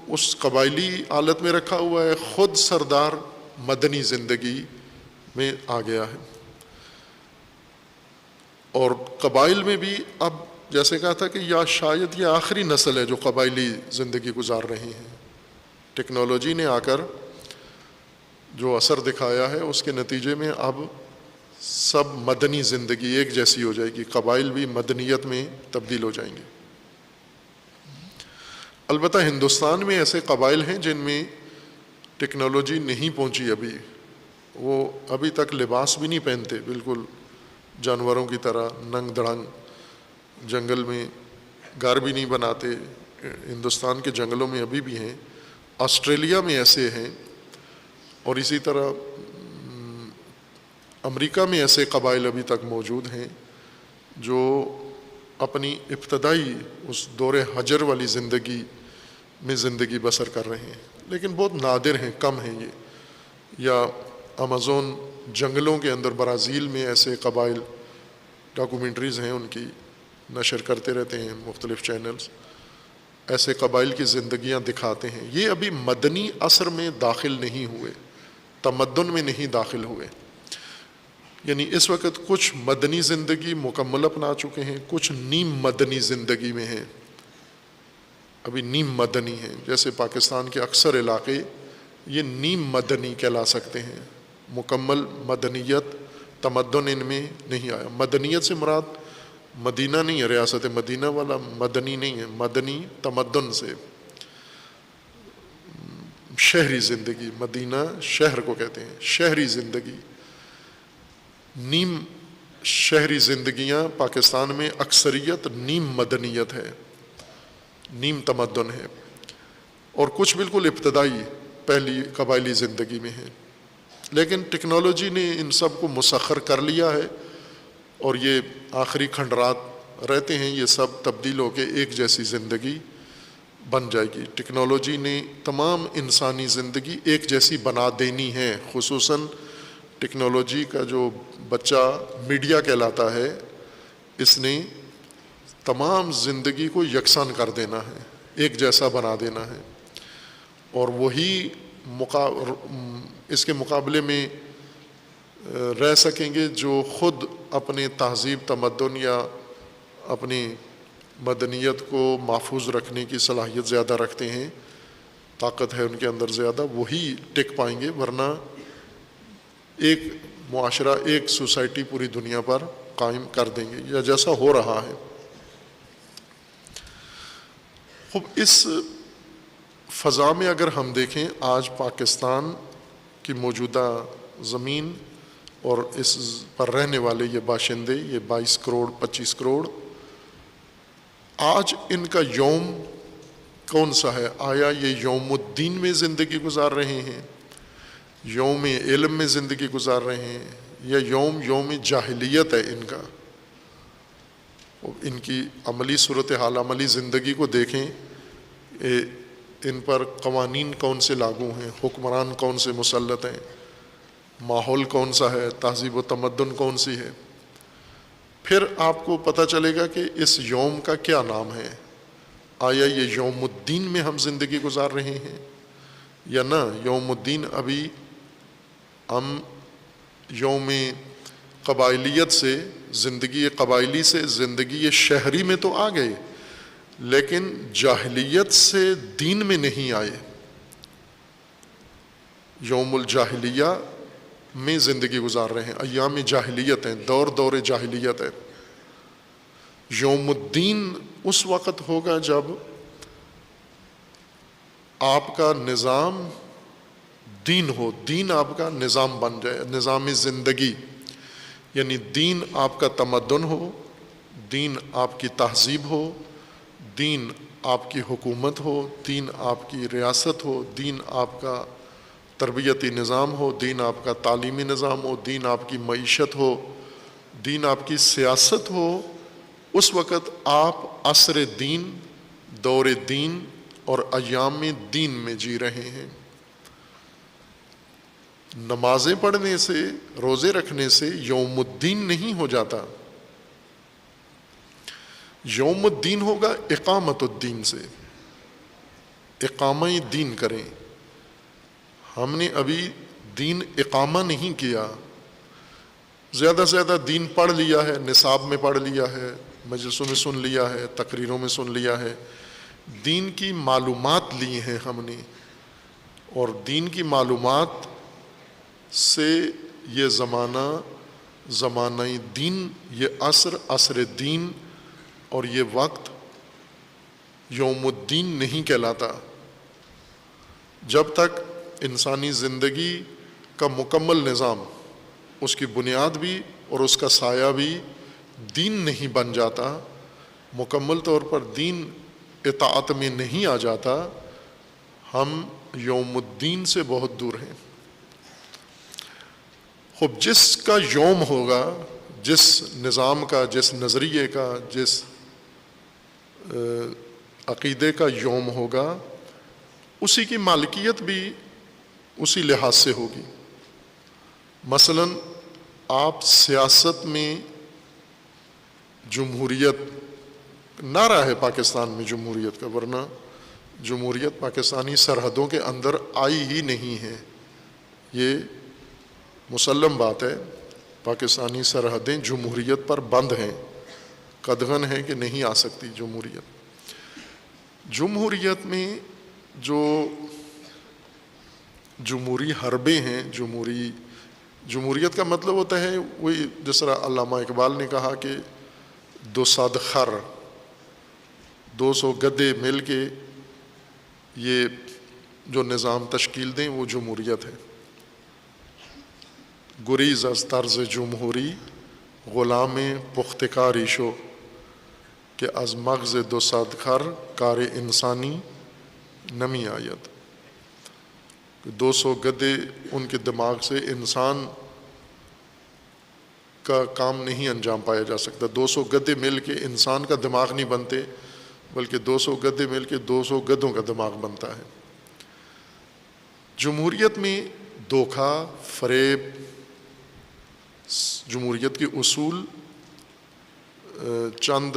اس قبائلی حالت میں رکھا ہوا ہے، خود سردار مدنی زندگی میں آ گیا ہے. اور قبائل میں بھی اب جیسے کہا تھا کہ یا شاید یہ آخری نسل ہے جو قبائلی زندگی گزار رہی ہیں. ٹیکنالوجی نے آ کر جو اثر دکھایا ہے اس کے نتیجے میں اب سب مدنی زندگی ایک جیسی ہو جائے گی، قبائل بھی مدنیت میں تبدیل ہو جائیں گے. البتہ ہندوستان میں ایسے قبائل ہیں جن میں ٹیکنالوجی نہیں پہنچی ابھی، وہ ابھی تک لباس بھی نہیں پہنتے، بالکل جانوروں کی طرح ننگ دڑنگ، جنگل میں گھر بھی نہیں بناتے. ہندوستان کے جنگلوں میں ابھی بھی ہیں، آسٹریلیا میں ایسے ہیں، اور اسی طرح امریکہ میں ایسے قبائل ابھی تک موجود ہیں جو اپنی ابتدائی اس دور حجر والی زندگی میں زندگی بسر کر رہے ہیں، لیکن بہت نادر ہیں، کم ہیں یہ. یا امازون جنگلوں کے اندر برازیل میں ایسے قبائل، ڈاکومنٹریز ہیں ان کی، نشر کرتے رہتے ہیں مختلف چینلز، ایسے قبائل کی زندگیاں دکھاتے ہیں. یہ ابھی مدنی اثر میں داخل نہیں ہوئے، تمدن میں نہیں داخل ہوئے. یعنی اس وقت کچھ مدنی زندگی مکمل اپنا چکے ہیں، کچھ نیم مدنی زندگی میں ہیں، ابھی نیم مدنی ہیں. جیسے پاکستان کے اکثر علاقے یہ نیم مدنی کہلا سکتے ہیں، مکمل مدنیت تمدن ان میں نہیں آیا. مدنیت سے مراد مدینہ نہیں ہے، ریاست مدینہ والا مدنی نہیں ہے، مدنی تمدن سے شہری زندگی، مدینہ شہر کو کہتے ہیں، شہری زندگی. نیم شہری زندگیاں پاکستان میں اکثریت نیم مدنیت ہے، نیم تمدن ہے، اور کچھ بالکل ابتدائی پہلی قبائلی زندگی میں ہیں. لیکن ٹیکنالوجی نے ان سب کو مسخر کر لیا ہے، اور یہ آخری کھنڈرات رہتے ہیں، یہ سب تبدیل ہو کے ایک جیسی زندگی بن جائے گی. ٹیکنالوجی نے تمام انسانی زندگی ایک جیسی بنا دینی ہے. خصوصاً ٹیکنالوجی کا جو بچہ میڈیا کہلاتا ہے، اس نے تمام زندگی کو یکساں کر دینا ہے، ایک جیسا بنا دینا ہے. اور وہی اس کے مقابلے میں رہ سکیں گے جو خود اپنے تہذیب، تمدن یا اپنی مدنیت کو محفوظ رکھنے کی صلاحیت زیادہ رکھتے ہیں، طاقت ہے ان کے اندر زیادہ، وہی ٹک پائیں گے. ورنہ ایک معاشرہ، ایک سوسائٹی پوری دنیا پر قائم کر دیں گے، یا جیسا ہو رہا ہے. خوب اس فضا میں اگر ہم دیکھیں آج پاکستان کی موجودہ زمین اور اس پر رہنے والے یہ باشندے، یہ 22 کروڑ 25 کروڑ، آج ان کا یوم کون سا ہے؟ آیا یہ یوم الدین میں زندگی گزار رہے ہیں، یوم علم میں زندگی گزار رہے ہیں، یا یوم جاہلیت ہے ان کا؟ ان کی عملی صورتحال، عملی زندگی کو دیکھیں، ان پر قوانین کون سے لاگو ہیں، حکمران کون سے مسلط ہیں، ماحول کون سا ہے، تہذیب و تمدن کون سی ہے. پھر آپ کو پتہ چلے گا کہ اس یوم کا کیا نام ہے. آیا یہ یوم الدین میں ہم زندگی گزار رہے ہیں یا نہ؟ یوم الدین ابھی ہم یوم قبائلیت سے، زندگی قبائلی سے زندگی شہری میں تو آ گئے، لیکن جاہلیت سے دین میں نہیں آئے. یوم الجاہلیہ میں زندگی گزار رہے ہیں، ایام جاہلیت ہیں، دور جاہلیت ہے. یوم الدین اس وقت ہوگا جب آپ کا نظام دین ہو، دین آپ کا نظام بن جائے، نظام زندگی. یعنی دین آپ کا تمدن ہو، دین آپ کی تہذیب ہو، دین آپ کی حکومت ہو، دین آپ کی ریاست ہو، دین آپ کا تربیتی نظام ہو، دین آپ کا تعلیمی نظام ہو، دین آپ کی معیشت ہو، دین آپ کی سیاست ہو. اس وقت آپ عصر دین، دور دین اور ایام دین میں جی رہے ہیں. نمازیں پڑھنے سے، روزے رکھنے سے یوم الدین نہیں ہو جاتا. یوم الدین ہوگا اقامت الدین سے. اقامہ دین کریں. ہم نے ابھی دین اقامہ نہیں کیا. زیادہ سے زیادہ دین پڑھ لیا ہے، نصاب میں پڑھ لیا ہے، مجلسوں میں سن لیا ہے، تقریروں میں سن لیا ہے، دین کی معلومات لی ہیں ہم نے. اور دین کی معلومات سے یہ زمانہ دین، یہ عصر دین اور یہ وقت یوم الدین نہیں کہلاتا. جب تک انسانی زندگی کا مکمل نظام، اس کی بنیاد بھی اور اس کا سایہ بھی دین نہیں بن جاتا، مکمل طور پر دین اطاعت میں نہیں آ جاتا، ہم یوم الدین سے بہت دور ہیں. خب جس کا یوم ہوگا، جس نظام کا، جس نظریے کا، جس عقیدے کا یوم ہوگا، اسی کی مالکیت بھی اسی لحاظ سے ہوگی. مثلا آپ سیاست میں جمہوریت، نعرہ ہے پاکستان میں جمہوریت کا، ورنہ جمہوریت پاکستانی سرحدوں کے اندر آئی ہی نہیں ہے. یہ مسلم بات ہے، پاکستانی سرحدیں جمہوریت پر بند ہیں، قدغن ہے کہ نہیں آ سکتی جمہوریت. جمہوریت میں جو جمہوری حربے ہیں، جمہوریت کا مطلب ہوتا ہے وہی جس طرح علامہ اقبال نے کہا کہ 200 خر، 200 گدے مل کے یہ جو نظام تشکیل دیں وہ جمہوریت ہے. گریز از طرز جمہوری غلام پختکاری شو، کہ از مغز 200 خر کار انسانی نمی آید. 200 گدے ان کے دماغ سے انسان کا کام نہیں انجام پایا جا سکتا. 200 گدے مل کے انسان کا دماغ نہیں بنتے، بلکہ 200 گدے مل کے 200 گدوں کا دماغ بنتا ہے. جمہوریت میں دھوکہ، فریب، جمہوریت کے اصول چند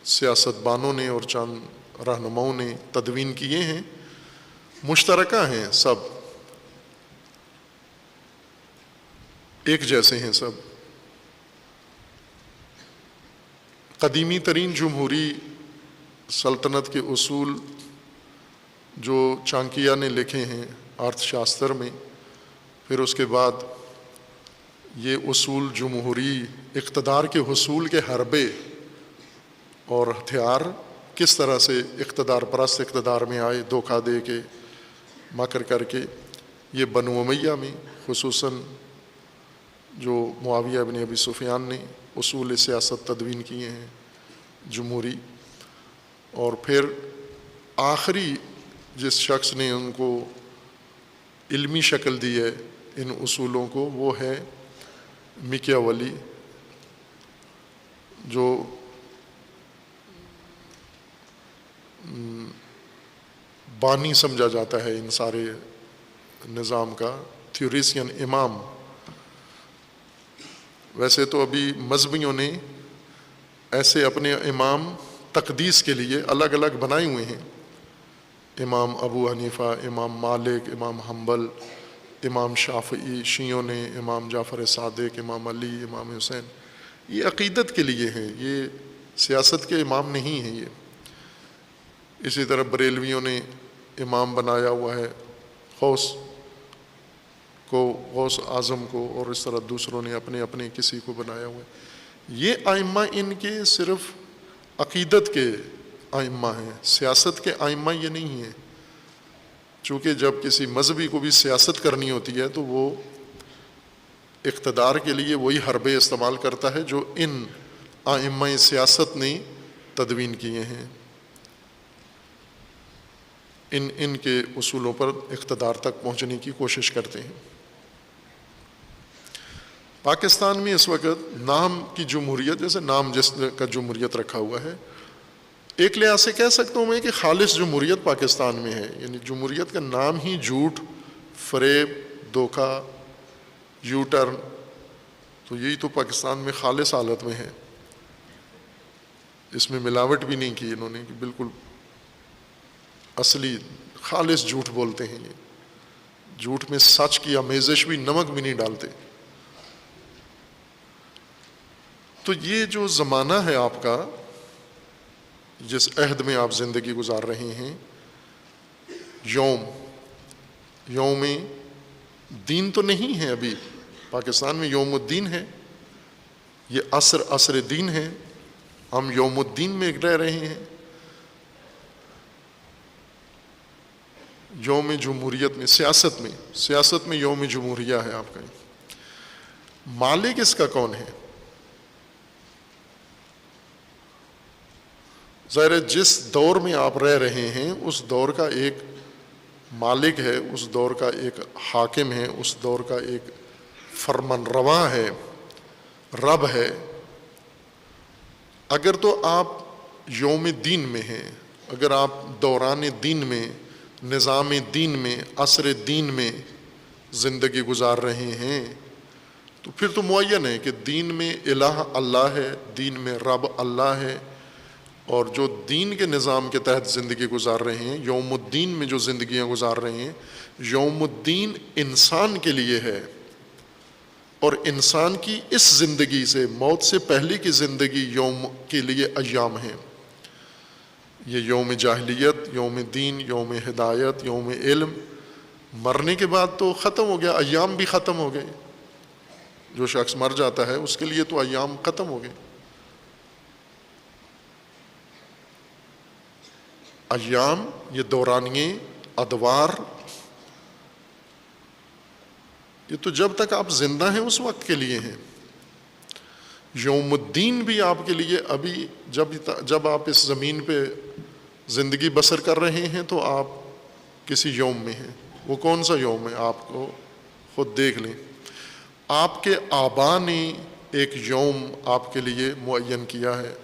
سیاست دانوں نے اور چند رہنماؤں نے تدوین کیے ہیں، مشترکہ ہیں، سب ایک جیسے ہیں. سب قدیمی ترین جمہوری سلطنت کے اصول جو چانکیہ نے لکھے ہیں ارتھ شاستر میں، پھر اس کے بعد یہ اصول جمہوری اقتدار کے حصول کے حربے اور ہتھیار کس طرح سے اقتدار پرست اقتدار میں آئے، دھوکہ دے کے، مکر کر کے. یہ بنو امیہ میں خصوصاً جو معاویہ بن ابی سفیان نے اصول سیاست تدوین کیے ہیں جمہوری، اور پھر آخری جس شخص نے ان کو علمی شکل دی ہے ان اصولوں کو، وہ ہے میکیاولی، جو بانی سمجھا جاتا ہے ان سارے نظام کا، تھیوریسین امام۔ ویسے تو ابھی مذہبیوں نے ایسے اپنے امام تقدیس کے لیے الگ الگ بنائے ہوئے ہیں، امام ابو حنیفہ، امام مالک، امام حنبل، امام شافعی، شیعوں نے امام جعفر صادق، امام علی، امام حسین۔ یہ عقیدت کے لیے ہیں، یہ سیاست کے امام نہیں ہیں یہ۔ اسی طرح بریلویوں نے امام بنایا ہوا ہے غوث کو، غوث اعظم کو، اور اس طرح دوسروں نے اپنے اپنے کسی کو بنایا ہوا ہے۔ یہ ائمہ ان کے صرف عقیدت کے ائمہ ہیں، سیاست کے ائمہ یہ نہیں ہیں۔ چونکہ جب کسی مذہبی کو بھی سیاست کرنی ہوتی ہے تو وہ اقتدار کے لیے وہی حربے استعمال کرتا ہے جو ان ائمہ سیاست نے تدوین کیے ہیں، ان کے اصولوں پر اقتدار تک پہنچنے کی کوشش کرتے ہیں۔ پاکستان میں اس وقت نام کی جمہوریت، جیسے نام جس کا جمہوریت رکھا ہوا ہے، ایک لحاظ سے کہہ سکتا ہوں میں کہ خالص جمہوریت پاکستان میں ہے، یعنی جمہوریت کا نام ہی جھوٹ، فریب، دھوکہ، یو ٹرن، تو یہی تو پاکستان میں خالص حالت میں ہے۔ اس میں ملاوٹ بھی نہیں کی انہوں نے، کہ بالکل اصلی خالص جھوٹ بولتے ہیں یہ، جھوٹ میں سچ کی آمیزش بھی، نمک بھی نہیں ڈالتے۔ تو یہ جو زمانہ ہے آپ کا، جس عہد میں آپ زندگی گزار رہے ہیں، یوم دین تو نہیں ہے ابھی پاکستان میں، یوم الدین ہے، یہ عصر دین ہے، ہم یوم الدین میں رہ رہے ہیں۔ یوم جمہوریت میں، سیاست میں یوم جمہوریہ ہے آپ کا۔ مالک اس کا کون ہے؟ ظاہر جس دور میں آپ رہ رہے ہیں اس دور کا ایک مالک ہے، اس دور کا ایک حاکم ہے، اس دور کا ایک فرمان روا ہے، رب ہے۔ اگر تو آپ یوم دین میں ہیں، اگر آپ دوران دین میں، نظام دین میں، عصر دین میں زندگی گزار رہے ہیں، تو پھر تو معین ہے کہ دین میں الہ اللہ ہے، دین میں رب اللہ ہے، اور جو دین کے نظام کے تحت زندگی گزار رہے ہیں، یوم الدین میں جو زندگیاں گزار رہے ہیں، یوم الدین انسان کے لیے ہے، اور انسان کی اس زندگی سے، موت سے پہلے کی زندگی یوم کے لیے ایام ہیں۔ یہ یوم جاہلیت، یوم دین، یوم ہدایت، یوم علم، مرنے کے بعد تو ختم ہو گیا، ایام بھی ختم ہو گئے۔ جو شخص مر جاتا ہے اس کے لیے تو ایام ختم ہو گئے۔ ایام یہ دورانیے، ادوار، یہ تو جب تک آپ زندہ ہیں اس وقت کے لیے ہیں۔ یوم الدین بھی آپ کے لیے ابھی جب آپ اس زمین پہ زندگی بسر کر رہے ہیں تو آپ کسی یوم میں ہیں۔ وہ کون سا یوم ہے آپ کو خود دیکھ لیں۔ آپ کے آبا نے ایک یوم آپ کے لیے معین کیا ہے،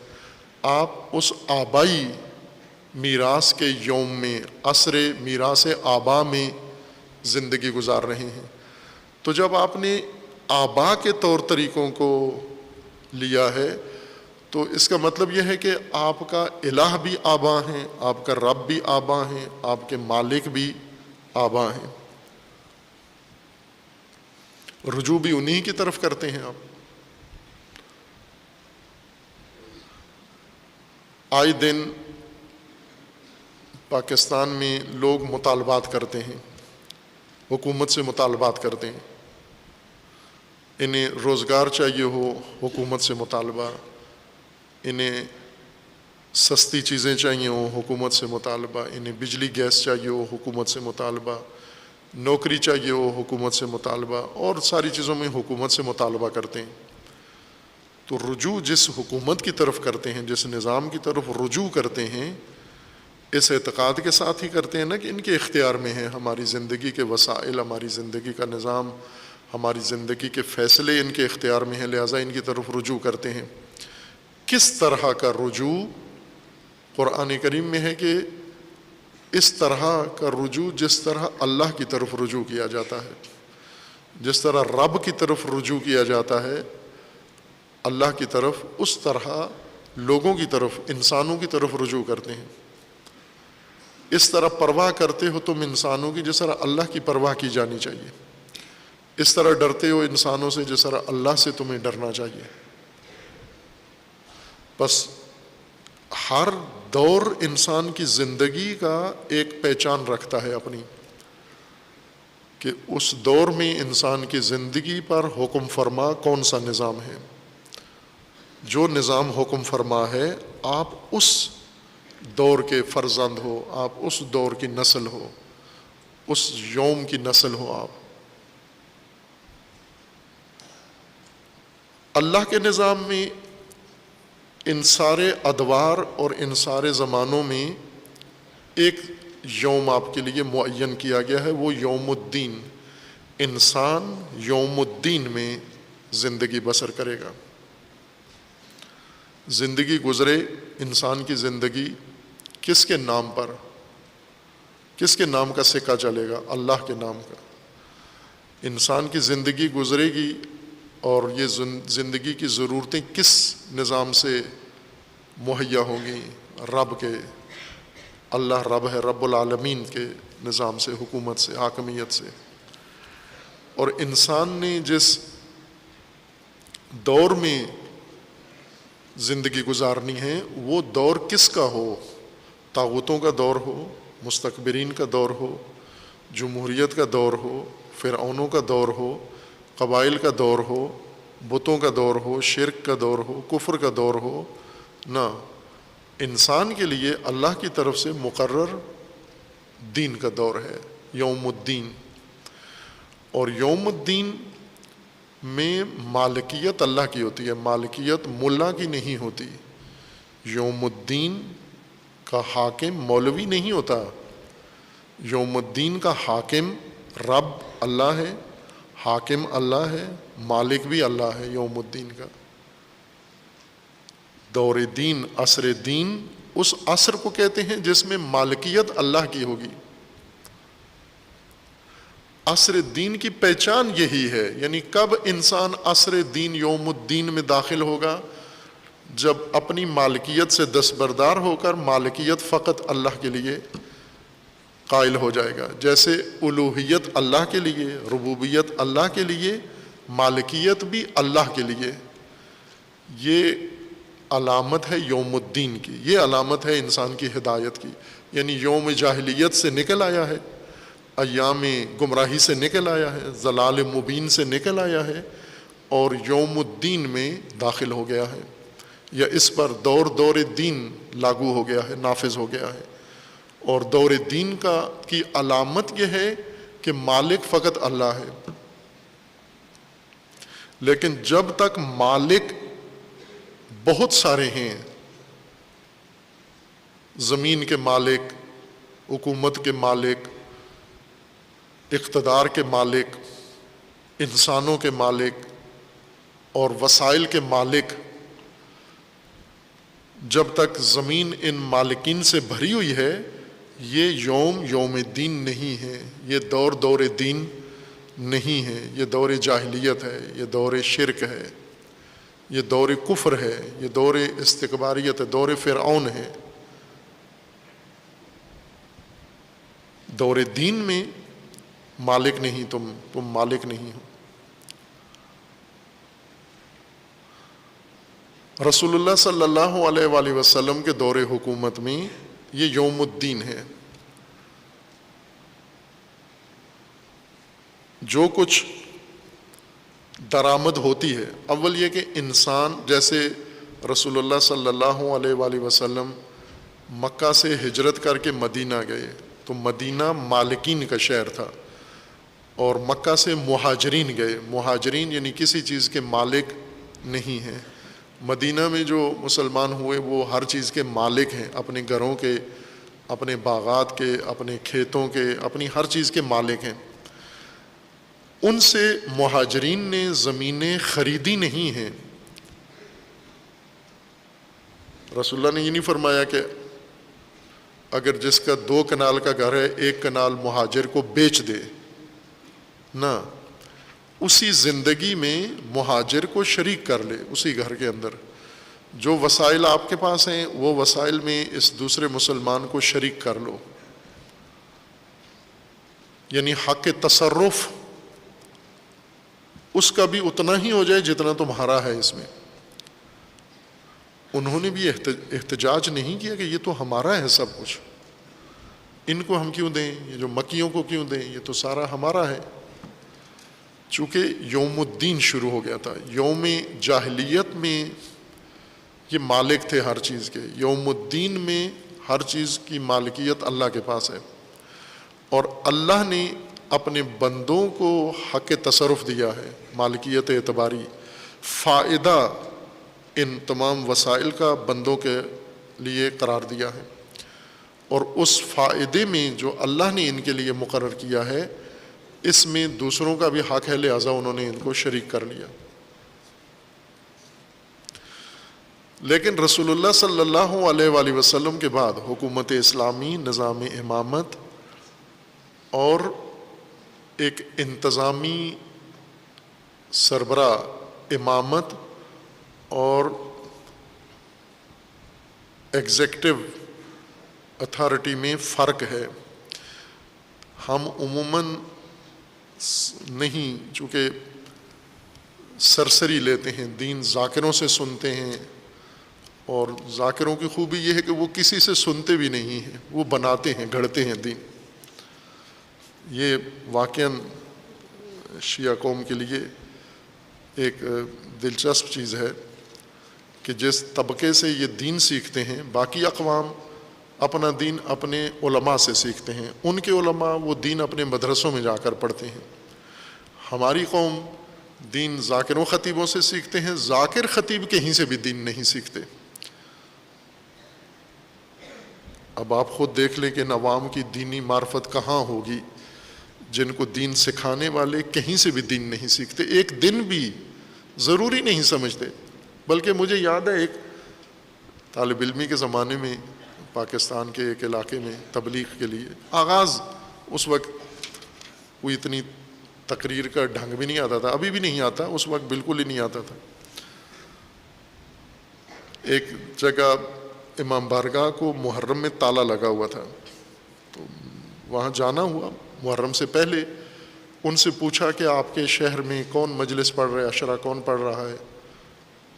آپ اس آبائی میراث کے یوم میں، عصر میراث آبا میں زندگی گزار رہے ہیں۔ تو جب آپ نے آبا کے طور طریقوں کو لیا ہے تو اس کا مطلب یہ ہے کہ آپ کا الہ بھی آبا ہیں، آپ کا رب بھی آبا ہیں، آپ کے مالک بھی آبا ہیں۔ رجوع بھی انہی کی طرف کرتے ہیں آپ۔ آئے دن پاکستان میں لوگ مطالبات کرتے ہیں، حکومت سے مطالبات کرتے ہیں، انہیں روزگار چاہیے ہو، حکومت سے مطالبہ، انہیں سستی چیزیں چاہیے ہو، حکومت سے مطالبہ، انہیں بجلی گیس چاہیے ہو، حکومت سے مطالبہ، نوکری چاہیے ہو، حکومت سے مطالبہ، اور ساری چیزوں میں حکومت سے مطالبہ کرتے ہیں۔ تو رجوع جس حکومت کی طرف کرتے ہیں، جس نظام کی طرف رجوع کرتے ہیں، اس اعتقاد کے ساتھ ہی کرتے ہیں نا کہ ان کے اختیار میں ہے ہماری زندگی کے وسائل، ہماری زندگی کا نظام، ہماری زندگی کے فیصلے ان کے اختیار میں ہیں، لہٰذا ان کی طرف رجوع کرتے ہیں۔ کس طرح کا رجوع؟ قرآن کریم میں ہے کہ اس طرح کا رجوع جس طرح اللہ کی طرف رجوع کیا جاتا ہے، جس طرح رب کی طرف رجوع کیا جاتا ہے اللہ کی طرف، اس طرح لوگوں کی طرف، انسانوں کی طرف رجوع کرتے ہیں۔ اس طرح پرواہ کرتے ہو تم انسانوں کی جس طرح اللہ کی پرواہ کی جانی چاہیے، اس طرح ڈرتے ہو انسانوں سے جس طرح اللہ سے تمہیں ڈرنا چاہیے۔ بس ہر دور انسان کی زندگی کا ایک پہچان رکھتا ہے اپنی، کہ اس دور میں انسان کی زندگی پر حکم فرما کون سا نظام ہے۔ جو نظام حکم فرما ہے، آپ اس دور کے فرزند ہو، آپ اس دور کی نسل ہو، اس یوم کی نسل ہو آپ۔ اللہ کے نظام میں ان سارے ادوار اور ان سارے زمانوں میں ایک یوم آپ کے لیے معین کیا گیا ہے، وہ یوم الدین۔ انسان یوم الدین میں زندگی بسر کرے گا۔ زندگی گزرے، انسان کی زندگی کس کے نام پر، کس کے نام کا سکہ چلے گا؟ اللہ کے نام کا۔ انسان کی زندگی گزرے گی اور یہ زندگی کی ضرورتیں کس نظام سے مہیا ہوں گی؟ رب کے، اللہ رب ہے، رب العالمین کے نظام سے، حکومت سے، حاکمیت سے۔ اور انسان نے جس دور میں زندگی گزارنی ہے وہ دور کس کا ہو؟ طاغوتوں کا دور ہو، مستکبرین کا دور ہو، جمہوریت کا دور ہو، فرعونوں کا دور ہو، قبائل کا دور ہو، بتوں کا دور ہو، شرک کا دور ہو، کفر کا دور ہو، نہ، انسان کے لیے اللہ کی طرف سے مقرر دین کا دور ہے، یوم الدین۔ اور یوم الدین میں مالکیت اللہ کی ہوتی ہے، مالکیت ملا کی نہیں ہوتی۔ یوم الدین کا حاکم مولوی نہیں ہوتا، یوم الدین کا حاکم رب اللہ ہے، حاکم اللہ ہے، مالک بھی اللہ ہے یوم الدین کا۔ دور دین، عصر دین، اس عصر کو کہتے ہیں جس میں مالکیت اللہ کی ہوگی۔ عصر دین کی پہچان یہی ہے، یعنی کب انسان عصر دین یوم الدین میں داخل ہوگا؟ جب اپنی مالکیت سے دستبردار ہو کر مالکیت فقط اللہ کے لیے قائل ہو جائے گا۔ جیسے الوہیت اللہ کے لیے، ربوبیت اللہ کے لیے، مالکیت بھی اللہ کے لیے۔ یہ علامت ہے یوم الدین کی، یہ علامت ہے انسان کی ہدایت کی۔ یعنی یوم جاہلیت سے نکل آیا ہے، ایام گمراہی سے نکل آیا ہے، ضلال مبین سے نکل آیا ہے، اور یوم الدین میں داخل ہو گیا ہے، یا اس پر دور دین لاگو ہو گیا ہے، نافذ ہو گیا ہے۔ اور دور دین کی علامت یہ ہے کہ مالک فقط اللہ ہے۔ لیکن جب تک مالک بہت سارے ہیں، زمین کے مالک، حکومت کے مالک، اقتدار کے مالک، انسانوں کے مالک اور وسائل کے مالک، جب تک زمین ان مالکین سے بھری ہوئی ہے، یہ یوم دین نہیں ہے، یہ دور دین نہیں ہے، یہ دور جاہلیت ہے، یہ دور شرک ہے، یہ دور کفر ہے، یہ دور استکباریت ہے، دور فرعون ہے۔ دور دین میں مالک نہیں، تم مالک نہیں ہو۔ رسول اللہ صلی اللہ علیہ وآلہ وسلم کے دور حکومت میں یہ یوم الدین ہے۔ جو کچھ درآمد ہوتی ہے، اول یہ کہ انسان، جیسے رسول اللہ صلی اللہ علیہ وآلہ وسلم مکہ سے ہجرت کر کے مدینہ گئے، تو مدینہ مالکین کا شہر تھا، اور مکہ سے مہاجرین گئے، مہاجرین یعنی کسی چیز کے مالک نہیں ہیں۔ مدینہ میں جو مسلمان ہوئے وہ ہر چیز کے مالک ہیں، اپنے گھروں کے اپنے باغات کے، اپنے کھیتوں کے، اپنی ہر چیز کے مالک ہیں۔ ان سے مہاجرین نے زمینیں خریدی نہیں ہیں۔ رسول اللہ نے یہ نہیں فرمایا کہ اگر جس کا 2 کنال کا گھر ہے 1 کنال مہاجر کو بیچ دے، نہ، اسی زندگی میں مہاجر کو شریک کر لے اسی گھر کے اندر۔ جو وسائل آپ کے پاس ہیں وہ وسائل میں اس دوسرے مسلمان کو شریک کر لو، یعنی حق تصرف اس کا بھی اتنا ہی ہو جائے جتنا تمہارا ہے اس میں۔ انہوں نے بھی احتجاج نہیں کیا کہ یہ تو ہمارا ہے سب کچھ، ان کو ہم کیوں دیں، یہ جو مکیوں کو کیوں دیں، یہ تو سارا ہمارا ہے۔ چونکہ یوم الدین شروع ہو گیا تھا، یوم جاہلیت میں یہ مالک تھے ہر چیز کے، یوم الدین میں ہر چیز کی مالکیت اللہ کے پاس ہے، اور اللہ نے اپنے بندوں کو حق تصرف دیا ہے، مالکیت اعتباری، فائدہ ان تمام وسائل کا بندوں کے لیے قرار دیا ہے، اور اس فائدے میں جو اللہ نے ان کے لیے مقرر کیا ہے اس میں دوسروں کا بھی حق ہے، لہٰذا انہوں نے ان کو شریک کر لیا۔ لیکن رسول اللہ صلی اللہ علیہ وآلہ وسلم کے بعد حکومت اسلامی، نظام امامت اور ایک انتظامی سربراہ امامت اور ایگزیکٹو اتھارٹی میں فرق ہے۔ ہم عموماً نہیں، چونکہ سرسری لیتے ہیں، دین ذاکروں سے سنتے ہیں، اور ذاکروں کی خوبی یہ ہے کہ وہ کسی سے سنتے بھی نہیں ہیں، وہ بناتے ہیں، گھڑتے ہیں دین۔ یہ واقعاً شیعہ قوم کے لیے ایک دلچسپ چیز ہے کہ جس طبقے سے یہ دین سیکھتے ہیں، باقی اقوام اپنا دین اپنے علماء سے سیکھتے ہیں، ان کے علماء وہ دین اپنے مدرسوں میں جا کر پڑھتے ہیں۔ ہماری قوم دین ذاکروں خطیبوں سے سیکھتے ہیں، ذاکر خطیب کہیں سے بھی دین نہیں سیکھتے۔ اب آپ خود دیکھ لیں کہ ان عوام کی دینی معرفت کہاں ہوگی جن کو دین سکھانے والے کہیں سے بھی دین نہیں سیکھتے، ایک دن بھی ضروری نہیں سمجھتے۔ بلکہ مجھے یاد ہے ایک طالب علمی کے زمانے میں پاکستان کے ایک علاقے میں تبلیغ کے لیے آغاز، اس وقت کوئی اتنی تقریر کا ڈھنگ بھی نہیں آتا تھا، ابھی بھی نہیں آتا، اس وقت بالکل ہی نہیں آتا تھا۔ ایک جگہ امام بارگاہ کو محرم میں تالا لگا ہوا تھا، تو وہاں جانا ہوا محرم سے پہلے۔ ان سے پوچھا کہ آپ کے شہر میں کون مجلس پڑھ رہا ہے، عشرہ کون پڑھ رہا ہے؟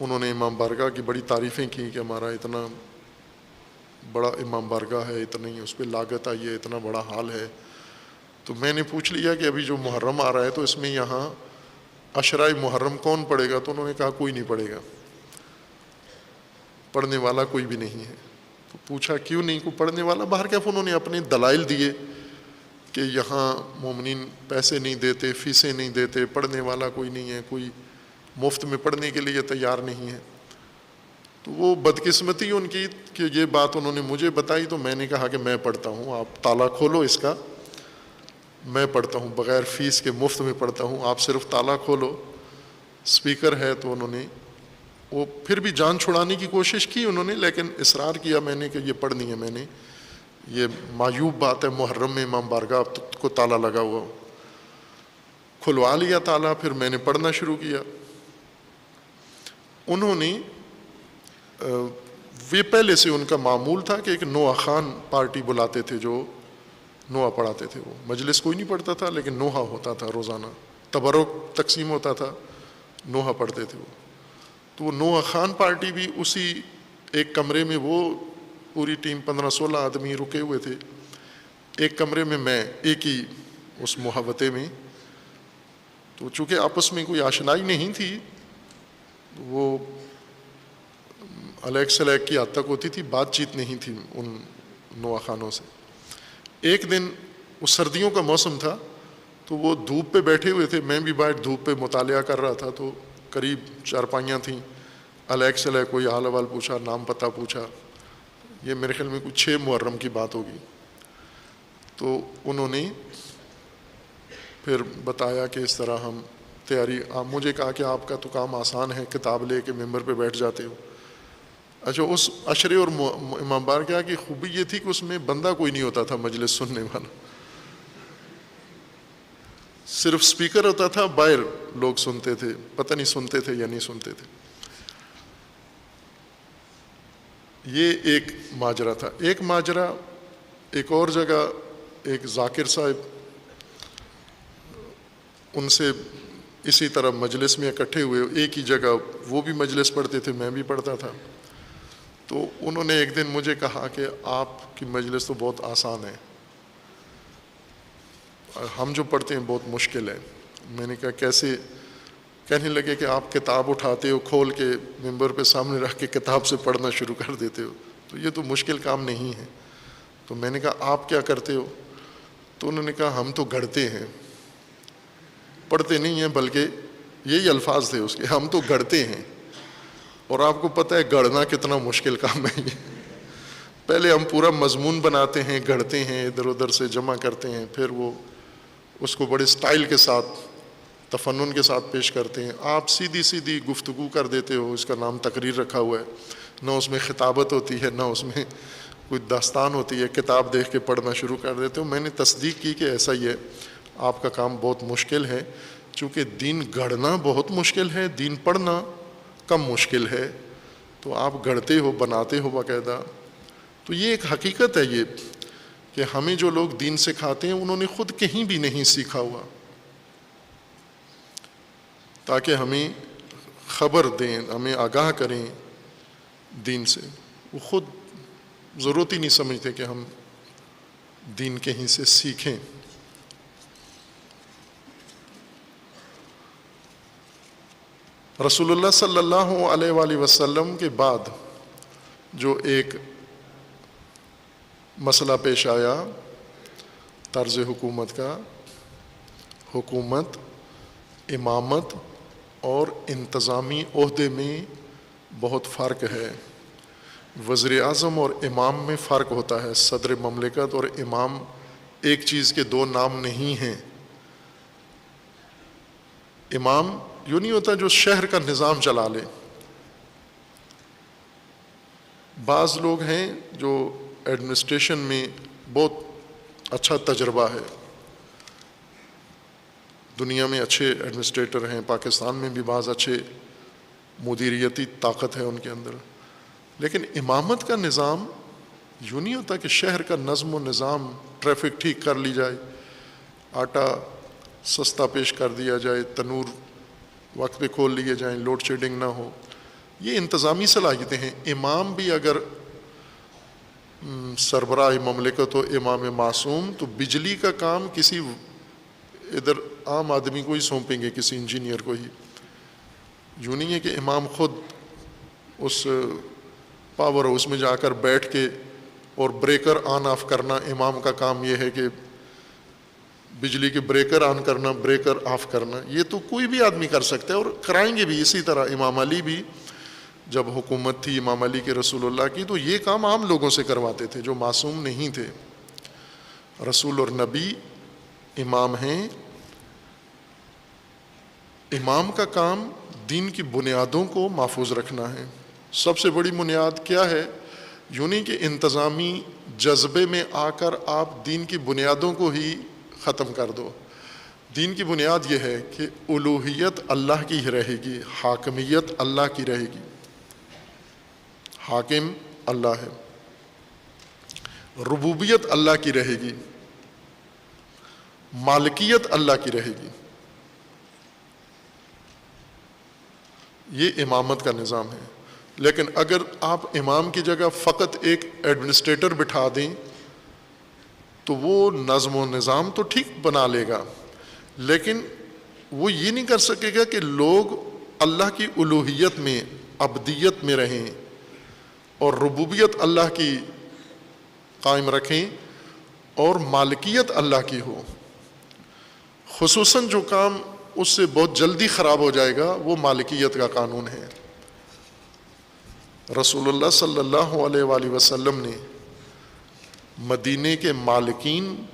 انہوں نے امام بارگاہ کی بڑی تعریفیں کی کہ ہمارا اتنا بڑا امام بارگاہ ہے، اتنی اس پہ لاگت آئی ہے، اتنا بڑا حال ہے۔ تو میں نے پوچھ لیا کہ ابھی جو محرم آ رہا ہے تو اس میں یہاں عشرہ محرم کون پڑھے گا؟ تو انہوں نے کہا کوئی نہیں پڑھے گا، پڑھنے والا کوئی بھی نہیں ہے۔ تو پوچھا کیوں نہیں کوئی پڑھنے والا؟ باہر کیف انہوں نے اپنے دلائل دیے کہ یہاں مومنین پیسے نہیں دیتے، فیسیں نہیں دیتے، پڑھنے والا کوئی نہیں ہے، کوئی مفت میں پڑھنے کے لیے تیار نہیں ہے۔ تو وہ بدقسمتی ان کی کہ یہ بات انہوں نے مجھے بتائی، تو میں نے کہا کہ میں پڑھتا ہوں، آپ تالا کھولو اس کا، میں پڑھتا ہوں بغیر فیس کے، مفت میں پڑھتا ہوں، آپ صرف تالا کھولو۔ اسپیکر ہے تو انہوں نے وہ پھر بھی جان چھڑانے کی کوشش کی انہوں نے، لیکن اصرار کیا میں نے کہ یہ پڑھنی ہے میں نے، یہ معیوب بات ہے محرم میں امام بارگاہ کو تالا لگا ہوا۔ کھلوا لیا تالا، پھر میں نے پڑھنا شروع کیا۔ انہوں نے وہ پہلے سے ان کا معمول تھا کہ ایک نوحہ خان پارٹی بلاتے تھے، جو نوحہ پڑھاتے تھے، وہ مجلس کوئی نہیں پڑھتا تھا لیکن نوحہ ہوتا تھا، روزانہ تبرک تقسیم ہوتا تھا، نوحہ پڑھتے تھے وہ۔ تو وہ نوحہ خان پارٹی بھی اسی ایک کمرے میں، وہ پوری ٹیم 15-16 آدمی رکے ہوئے تھے ایک کمرے میں، میں ایک ہی اس محوطے میں۔ تو چونکہ آپس میں کوئی آشنائی نہیں تھی، وہ الیک سلیک کی حد تک ہوتی تھی، بات چیت نہیں تھی ان نوحہ خانوں سے۔ ایک دن وہ سردیوں کا موسم تھا تو وہ دھوپ پہ بیٹھے ہوئے تھے، میں بھی باہر دھوپ پہ مطالعہ کر رہا تھا، تو قریب چارپائیاں تھیں، الیک سلیک کوئی حال احوال پوچھا، نام پتہ پوچھا، یہ میرے خیال میں کچھ 6 محرم کی بات ہوگی. تو انہوں نے پھر بتایا کہ اس طرح ہم تیاری. مجھے کہا کہ آپ کا تو کام آسان ہے، کتاب لے کے ممبر پہ بیٹھ جاتے ہو. اچھا، اس عشرے اور امام بارگاہ کی خوبی یہ تھی کہ اس میں بندہ کوئی نہیں ہوتا تھا مجلس سننے والا، صرف سپیکر ہوتا تھا، باہر لوگ سنتے تھے. پتہ نہیں سنتے تھے یا نہیں سنتے تھے. یہ ایک ماجرا تھا. ایک ماجرا ایک اور جگہ، ایک ذاکر صاحب، ان سے اسی طرح مجلس میں اکٹھے ہوئے ایک ہی جگہ، وہ بھی مجلس پڑھتے تھے، میں بھی پڑھتا تھا. تو انہوں نے ایک دن مجھے کہا کہ آپ کی مجلس تو بہت آسان ہے، ہم جو پڑھتے ہیں بہت مشکل ہے. میں نے کہا کیسے؟ کہنے لگے کہ آپ کتاب اٹھاتے ہو، کھول کے ممبر پہ سامنے رکھ کے کتاب سے پڑھنا شروع کر دیتے ہو، تو یہ تو مشکل کام نہیں ہے. تو میں نے کہا آپ کیا کرتے ہو؟ تو انہوں نے کہا ہم تو گھڑتے ہیں، پڑھتے نہیں ہیں، بلکہ یہی الفاظ تھے اس کے، ہم تو گھڑتے ہیں. اور آپ کو پتہ ہے گھڑنا کتنا مشکل کام ہے. یہ پہلے ہم پورا مضمون بناتے ہیں، گھڑتے ہیں، ادھر ادھر سے جمع کرتے ہیں، پھر وہ اس کو بڑے سٹائل کے ساتھ، تفنن کے ساتھ پیش کرتے ہیں. آپ سیدھی سیدھی گفتگو کر دیتے ہو، اس کا نام تقریر رکھا ہوا ہے، نہ اس میں خطابت ہوتی ہے، نہ اس میں کوئی داستان ہوتی ہے، کتاب دیکھ کے پڑھنا شروع کر دیتے ہو. میں نے تصدیق کی کہ ایسا ہی ہے، آپ کا کام بہت مشکل ہے. چونکہ دین گھڑنا بہت مشکل ہے، دین پڑھنا کم مشکل ہے، تو آپ گھڑتے ہو، بناتے ہو باقاعدہ. تو یہ ایک حقیقت ہے یہ کہ ہمیں جو لوگ دین سکھاتے ہیں انہوں نے خود کہیں بھی نہیں سیکھا ہوا، تاکہ ہمیں خبر دیں، ہمیں آگاہ کریں دین سے. وہ خود ضرورت ہی نہیں سمجھتے کہ ہم دین کہیں سے سیکھیں. رسول اللہ صلی اللہ علیہ وآلہ وسلم کے بعد جو ایک مسئلہ پیش آیا طرز حکومت کا، حکومت، امامت اور انتظامی عہدے میں بہت فرق ہے. وزیر اعظم اور امام میں فرق ہوتا ہے. صدر مملکت اور امام ایک چیز کے 2 نام نہیں ہیں. امام یوں نہیں ہوتا جو شہر کا نظام چلا لے. بعض لوگ ہیں جو ایڈمنسٹریشن میں بہت اچھا تجربہ ہے، دنیا میں اچھے ایڈمنسٹریٹر ہیں، پاکستان میں بھی بعض اچھے مدیریتی طاقت ہے ان کے اندر. لیکن امامت کا نظام یوں نہیں ہوتا کہ شہر کا نظم و نظام، ٹریفک ٹھیک کر لی جائے، آٹا سستا پیش کر دیا جائے، تنور وقت پہ کھول لیے جائیں، لوڈ شیڈنگ نہ ہو. یہ انتظامی صلاحیتیں ہیں. امام بھی اگر سربراہ مملکت ہو، امام معصوم، تو بجلی کا کام کسی ادھر عام آدمی کو ہی سونپیں گے، کسی انجینئر کو ہی. یوں نہیں ہے کہ امام خود اس پاور ہاؤس میں جا کر بیٹھ کے اور بریکر آن آف کرنا. امام کا کام یہ ہے کہ بجلی کے بریکر آن کرنا، بریکر آف کرنا. یہ تو کوئی بھی آدمی کر سکتا ہے اور کرائیں گے بھی اسی طرح. امام علی بھی جب حکومت تھی امام علی کے رسول اللہ کی، تو یہ کام عام لوگوں سے کرواتے تھے جو معصوم نہیں تھے. رسول اور نبی امام ہیں. امام کا کام دین کی بنیادوں کو محفوظ رکھنا ہے. سب سے بڑی بنیاد کیا ہے؟ یوں نہیں کہ انتظامی جذبے میں آ کر آپ دین کی بنیادوں کو ہی ختم کر دو. دین کی بنیاد یہ ہے کہ الوہیت اللہ کی ہی رہے گی، حاکمیت اللہ کی رہے گی. حاکم اللہ ہے. ربوبیت اللہ کی رہے گی، مالکیت اللہ کی رہے گی. یہ امامت کا نظام ہے. لیکن اگر آپ امام کی جگہ فقط ایک ایڈمنسٹریٹر بٹھا دیں تو وہ نظم و نظام تو ٹھیک بنا لے گا، لیکن وہ یہ نہیں کر سکے گا کہ لوگ اللہ کی الوہیت میں، عبدیت میں رہیں اور ربوبیت اللہ کی قائم رکھیں اور مالکیت اللہ کی ہو. خصوصاً جو کام اس سے بہت جلدی خراب ہو جائے گا وہ مالکیت کا قانون ہے. رسول اللہ صلی اللہ علیہ وآلہ وسلم نے مدینے کے مالکین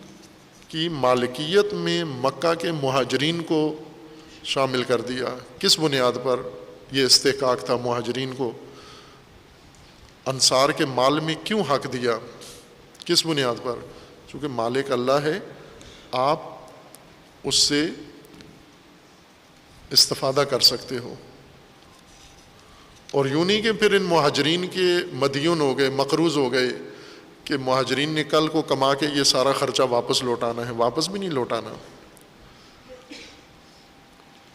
کی مالکیت میں مکہ کے مہاجرین کو شامل کر دیا۔ کس بنیاد پر یہ استحقاق تھا مہاجرین کو؟ انصار کے مال میں کیوں حق دیا؟ کس بنیاد پر؟ چونکہ مالک اللہ ہے، آپ اس سے استفادہ کر سکتے ہو۔ اور یوں نہیں کہ پھر ان مہاجرین کے مدیون ہو گئے، مقروض ہو گئے کہ مہاجرین نے کل کو کما کے یہ سارا خرچہ واپس لوٹانا ہے، واپس بھی نہیں لوٹانا۔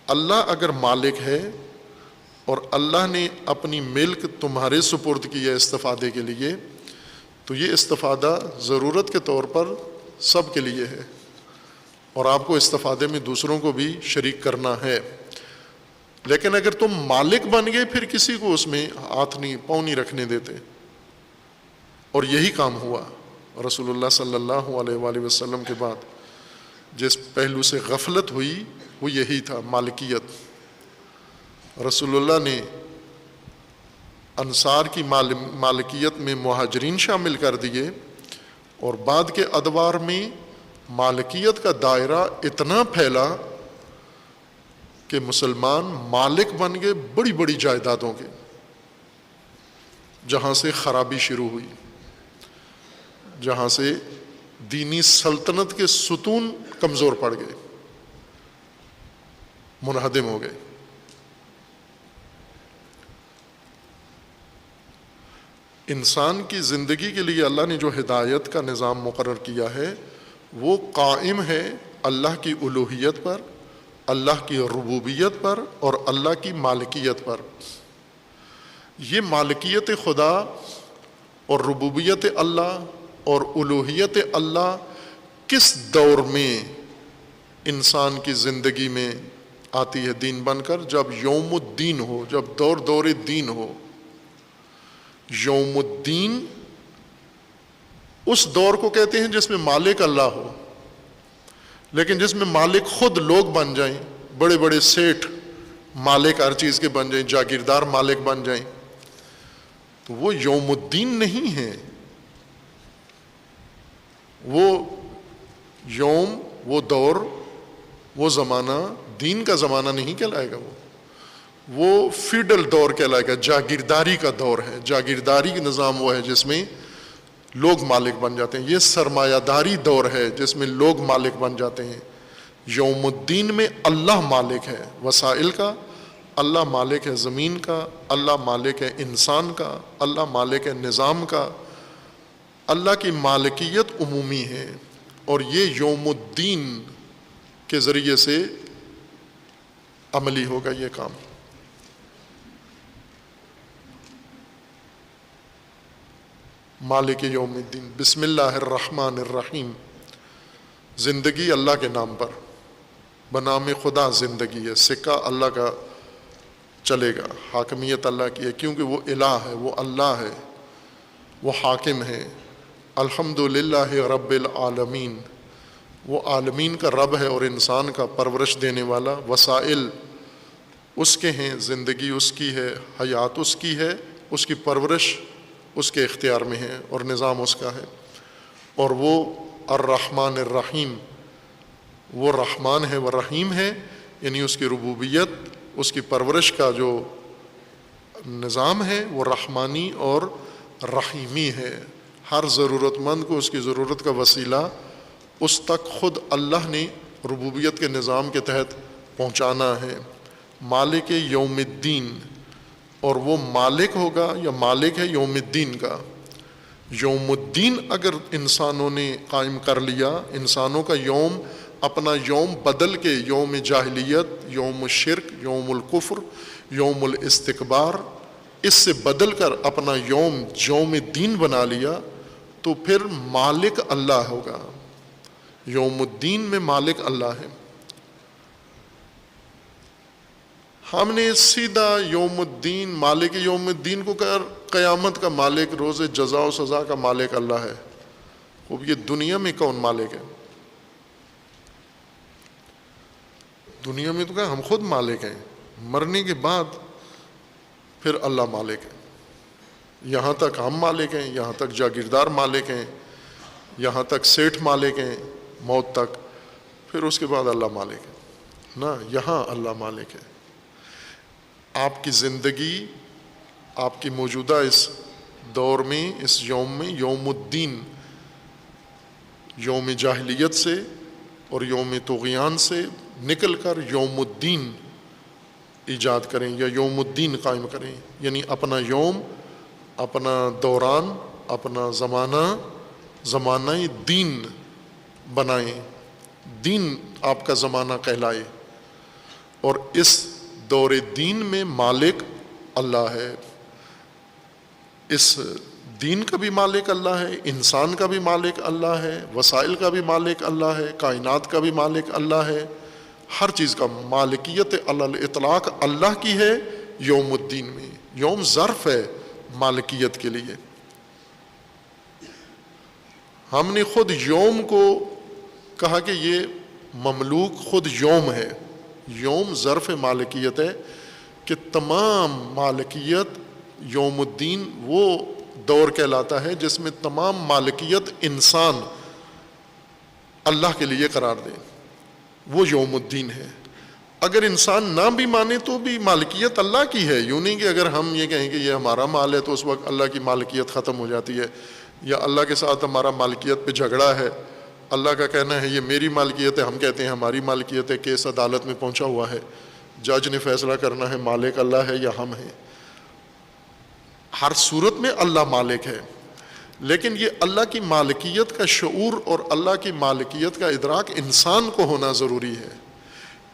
اللہ اگر مالک ہے اور اللہ نے اپنی ملک تمہارے سپرد کی ہے استفادے کے لیے، تو یہ استفادہ ضرورت کے طور پر سب کے لیے ہے، اور آپ کو استفادے میں دوسروں کو بھی شریک کرنا ہے۔ لیکن اگر تم مالک بن گئے پھر کسی کو اس میں ہاتھ نہیں، پاؤں نہیں رکھنے دیتے۔ اور یہی کام ہوا رسول اللہ صلی اللہ علیہ وآلہ وسلم کے بعد۔ جس پہلو سے غفلت ہوئی وہ یہی تھا، مالکیت۔ رسول اللہ نے انصار کی مالکیت میں مہاجرین شامل کر دیے، اور بعد کے ادوار میں مالکیت کا دائرہ اتنا پھیلا کہ مسلمان مالک بن گئے بڑی بڑی جائیدادوں کے، جہاں سے خرابی شروع ہوئی، جہاں سے دینی سلطنت کے ستون کمزور پڑ گئے، منہدم ہو گئے۔ انسان کی زندگی کے لیے اللہ نے جو ہدایت کا نظام مقرر کیا ہے وہ قائم ہے اللہ کی الوہیت پر، اللہ کی ربوبیت پر اور اللہ کی مالکیت پر۔ یہ مالکیت خدا اور ربوبیت اللہ اور الوہیت اللہ کس دور میں انسان کی زندگی میں آتی ہے دین بن کر؟ جب یوم الدین ہو، جب دور دین ہو۔ یوم الدین اس دور کو کہتے ہیں جس میں مالک اللہ ہو، لیکن جس میں مالک خود لوگ بن جائیں، بڑے بڑے سیٹھ مالک ہر چیز کے بن جائیں، جاگیردار مالک بن جائیں، تو وہ یوم الدین نہیں ہے۔ وہ یوم، وہ دور، وہ زمانہ دین کا زمانہ نہیں کہلائے گا، وہ فیڈل دور کہلائے گا، جاگیرداری کا دور ہے۔ جاگیرداری کا نظام وہ ہے جس میں لوگ مالک بن جاتے ہیں۔ یہ سرمایہ داری دور ہے جس میں لوگ مالک بن جاتے ہیں۔ یوم الدین میں اللہ مالک ہے وسائل کا، اللہ مالک ہے زمین کا، اللہ مالک ہے انسان کا، اللہ مالک ہے نظام کا۔ اللہ کی مالکیت عمومی ہے، اور یہ یوم الدین کے ذریعے سے عملی ہوگا یہ کام۔ مالک یوم الدین، بسم اللہ الرحمن الرحیم۔ زندگی اللہ کے نام پر، بنام خدا زندگی ہے، سکہ اللہ کا چلے گا، حاکمیت اللہ کی ہے، کیونکہ وہ الہ ہے، وہ اللہ ہے، وہ حاکم ہے۔ الحمدللہ رب العالمین، وہ عالمین کا رب ہے اور انسان کا پرورش دینے والا۔ وسائل اس کے ہیں، زندگی اس کی ہے، حیات اس کی ہے، اس کی پرورش اس کے اختیار میں ہے اور نظام اس کا ہے۔ اور وہ الرحمن الرحیم، وہ رحمان ہے، وہ رحیم ہے، یعنی اس کی ربوبیت، اس کی پرورش کا جو نظام ہے وہ رحمانی اور رحیمی ہے۔ ہر ضرورت مند کو اس کی ضرورت کا وسیلہ اس تک خود اللہ نے ربوبیت کے نظام کے تحت پہنچانا ہے۔ مالک یوم الدین، اور وہ مالک ہوگا یا مالک ہے یوم الدین کا۔ یوم الدین اگر انسانوں نے قائم کر لیا، انسانوں کا یوم، اپنا یوم بدل کے یوم جاہلیت، یوم الشرک، یوم الکفر، یوم الاستکبار، اس سے بدل کر اپنا یوم الدین بنا لیا، تو پھر مالک اللہ ہوگا۔ یوم الدین میں مالک اللہ ہے۔ ہم نے سیدھا یوم الدین، مالک یوم الدین کو کہا قیامت کا مالک، روز جزا و سزا کا مالک اللہ ہے۔ اب یہ دنیا میں کون مالک ہے؟ دنیا میں تو کہا ہم خود مالک ہیں، مرنے کے بعد پھر اللہ مالک ہے۔ یہاں تک ہم مالک ہیں، یہاں تک جاگیردار مالک ہیں، یہاں تک سیٹھ مالک ہیں موت تک، پھر اس کے بعد اللہ مالک ہے نا، یہاں اللہ مالک ہے۔ آپ کی زندگی، آپ کی موجودہ اس دور میں، اس یوم میں، یوم الدین، یوم جاہلیت سے اور یوم طغیان سے نکل کر یوم الدین ایجاد کریں یا یوم الدین قائم کریں، یعنی اپنا یوم، اپنا دوران، اپنا زمانہ دین بنائیں، دین آپ کا زمانہ کہلائے، اور اس دور دین میں مالک اللہ ہے۔ اس دین کا بھی مالک اللہ ہے، انسان کا بھی مالک اللہ ہے، وسائل کا بھی مالک اللہ ہے، کائنات کا بھی مالک اللہ ہے، ہر چیز کا مالکیت علی الاطلاق اللہ کی ہے۔ یوم الدین میں یوم ظرف ہے مالکیت کے لیے، ہم نے خود یوم کو کہا کہ یہ مملوک خود یوم ہے، یوم ظرف مالکیت ہے کہ تمام مالکیت یوم الدین وہ دور کہلاتا ہے جس میں تمام مالکیت انسان اللہ کے لیے قرار دے، وہ یوم الدین ہے۔ اگر انسان نہ بھی مانے تو بھی مالکیت اللہ کی ہے، یوں نہیں کہ اگر ہم یہ کہیں کہ یہ ہمارا مال ہے تو اس وقت اللہ کی مالکیت ختم ہو جاتی ہے، یا اللہ کے ساتھ ہمارا مالکیت پہ جھگڑا ہے، اللہ کا کہنا ہے یہ میری مالکیت ہے، ہم کہتے ہیں ہماری مالکیت ہے، کیس عدالت میں پہنچا ہوا ہے، جج نے فیصلہ کرنا ہے مالک اللہ ہے یا ہم ہیں۔ ہر صورت میں اللہ مالک ہے، لیکن یہ اللہ کی مالکیت کا شعور اور اللہ کی مالکیت کا ادراک انسان کو ہونا ضروری ہے۔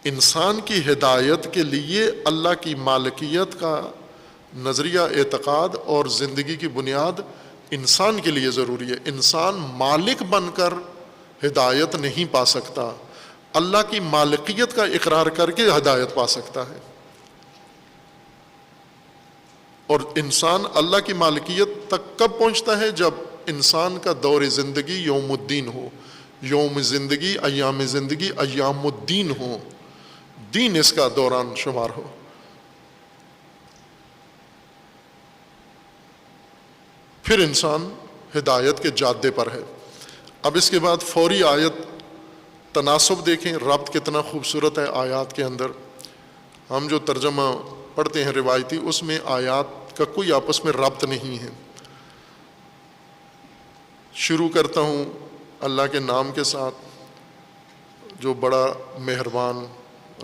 انسان کی ہدایت کے لیے اللہ کی مالکیت کا نظریہ اعتقاد اور زندگی کی بنیاد انسان کے لیے ضروری ہے۔ انسان مالک بن کر ہدایت نہیں پا سکتا، اللہ کی مالکیت کا اقرار کر کے ہدایت پا سکتا ہے، اور انسان اللہ کی مالکیت تک کب پہنچتا ہے؟ جب انسان کا دور زندگی یوم الدین ہو، یوم زندگی، ایام زندگی ایام الدین ہو، دین اس کا دوران شمار ہو۔ پھر انسان ہدایت کے جادے پر ہے۔ اب اس کے بعد فوری آیت تناسب دیکھیں، ربط کتنا خوبصورت ہے آیات کے اندر۔ ہم جو ترجمہ پڑھتے ہیں روایتی، اس میں آیات کا کوئی آپس میں ربط نہیں ہے۔ شروع کرتا ہوں اللہ کے نام کے ساتھ جو بڑا مہربان،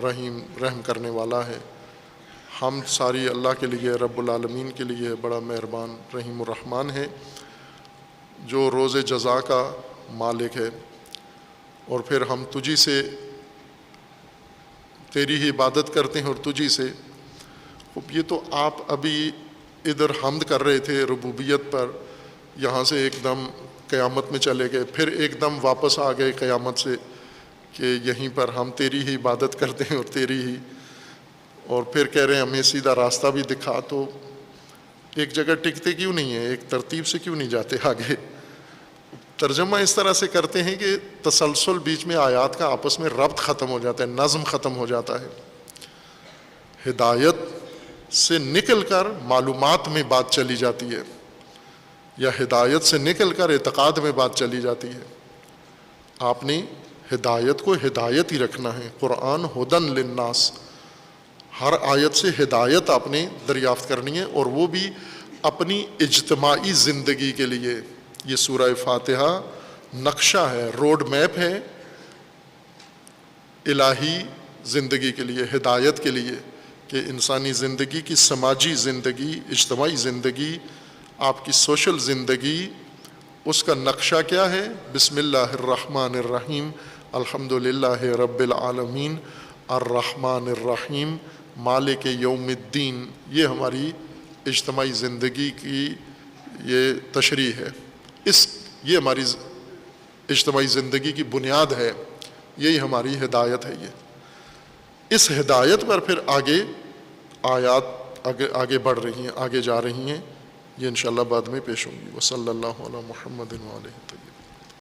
رحیم، رحم کرنے والا ہے۔ ہم ساری اللہ کے لیے، رب العالمین کے لیے بڑا مہربان، رحیم الرحمن ہے، جو روز جزا کا مالک ہے۔ اور پھر ہم تجھی سے، تیری ہی عبادت کرتے ہیں اور تجھی سے۔ یہ تو آپ ابھی ادھر حمد کر رہے تھے ربوبیت پر، یہاں سے ایک دم قیامت میں چلے گئے، پھر ایک دم واپس آ گئے قیامت سے کہ یہیں پر ہم تیری ہی عبادت کرتے ہیں اور تیری ہی، اور پھر کہہ رہے ہیں ہمیں سیدھا راستہ بھی دکھا۔ تو ایک جگہ ٹکتے کیوں نہیں ہیں؟ ایک ترتیب سے کیوں نہیں جاتے آگے؟ ترجمہ اس طرح سے کرتے ہیں کہ تسلسل بیچ میں آیات کا آپس میں ربط ختم ہو جاتا ہے، نظم ختم ہو جاتا ہے۔ ہدایت سے نکل کر معلومات میں بات چلی جاتی ہے، یا ہدایت سے نکل کر اعتقاد میں بات چلی جاتی ہے۔ آپ نے ہدایت کو ہدایت ہی رکھنا ہے۔ قرآن ہدن للناس، ہر آیت سے ہدایت آپ نے دریافت کرنی ہے، اور وہ بھی اپنی اجتماعی زندگی کے لیے۔ یہ سورہ فاتحہ نقشہ ہے، روڈ میپ ہے الہی زندگی کے لیے، ہدایت کے لیے، کہ انسانی زندگی کی سماجی زندگی، اجتماعی زندگی، آپ کی سوشل زندگی، اس کا نقشہ کیا ہے؟ بسم اللہ الرحمن الرحیم، الحمدللہ رب العالمین، الرحمن الرحیم، مالک یوم الدین۔ یہ ہماری اجتماعی زندگی کی یہ تشریح ہے، یہ ہماری اجتماعی زندگی کی بنیاد ہے، یہی ہماری ہدایت ہے۔ اس ہدایت پر پھر آگے آیات آگے بڑھ رہی ہیں، آگے جا رہی ہیں، یہ انشاءاللہ بعد میں پیش ہوں گی۔ وصلی اللہ علی محمد وآلہ طیبین۔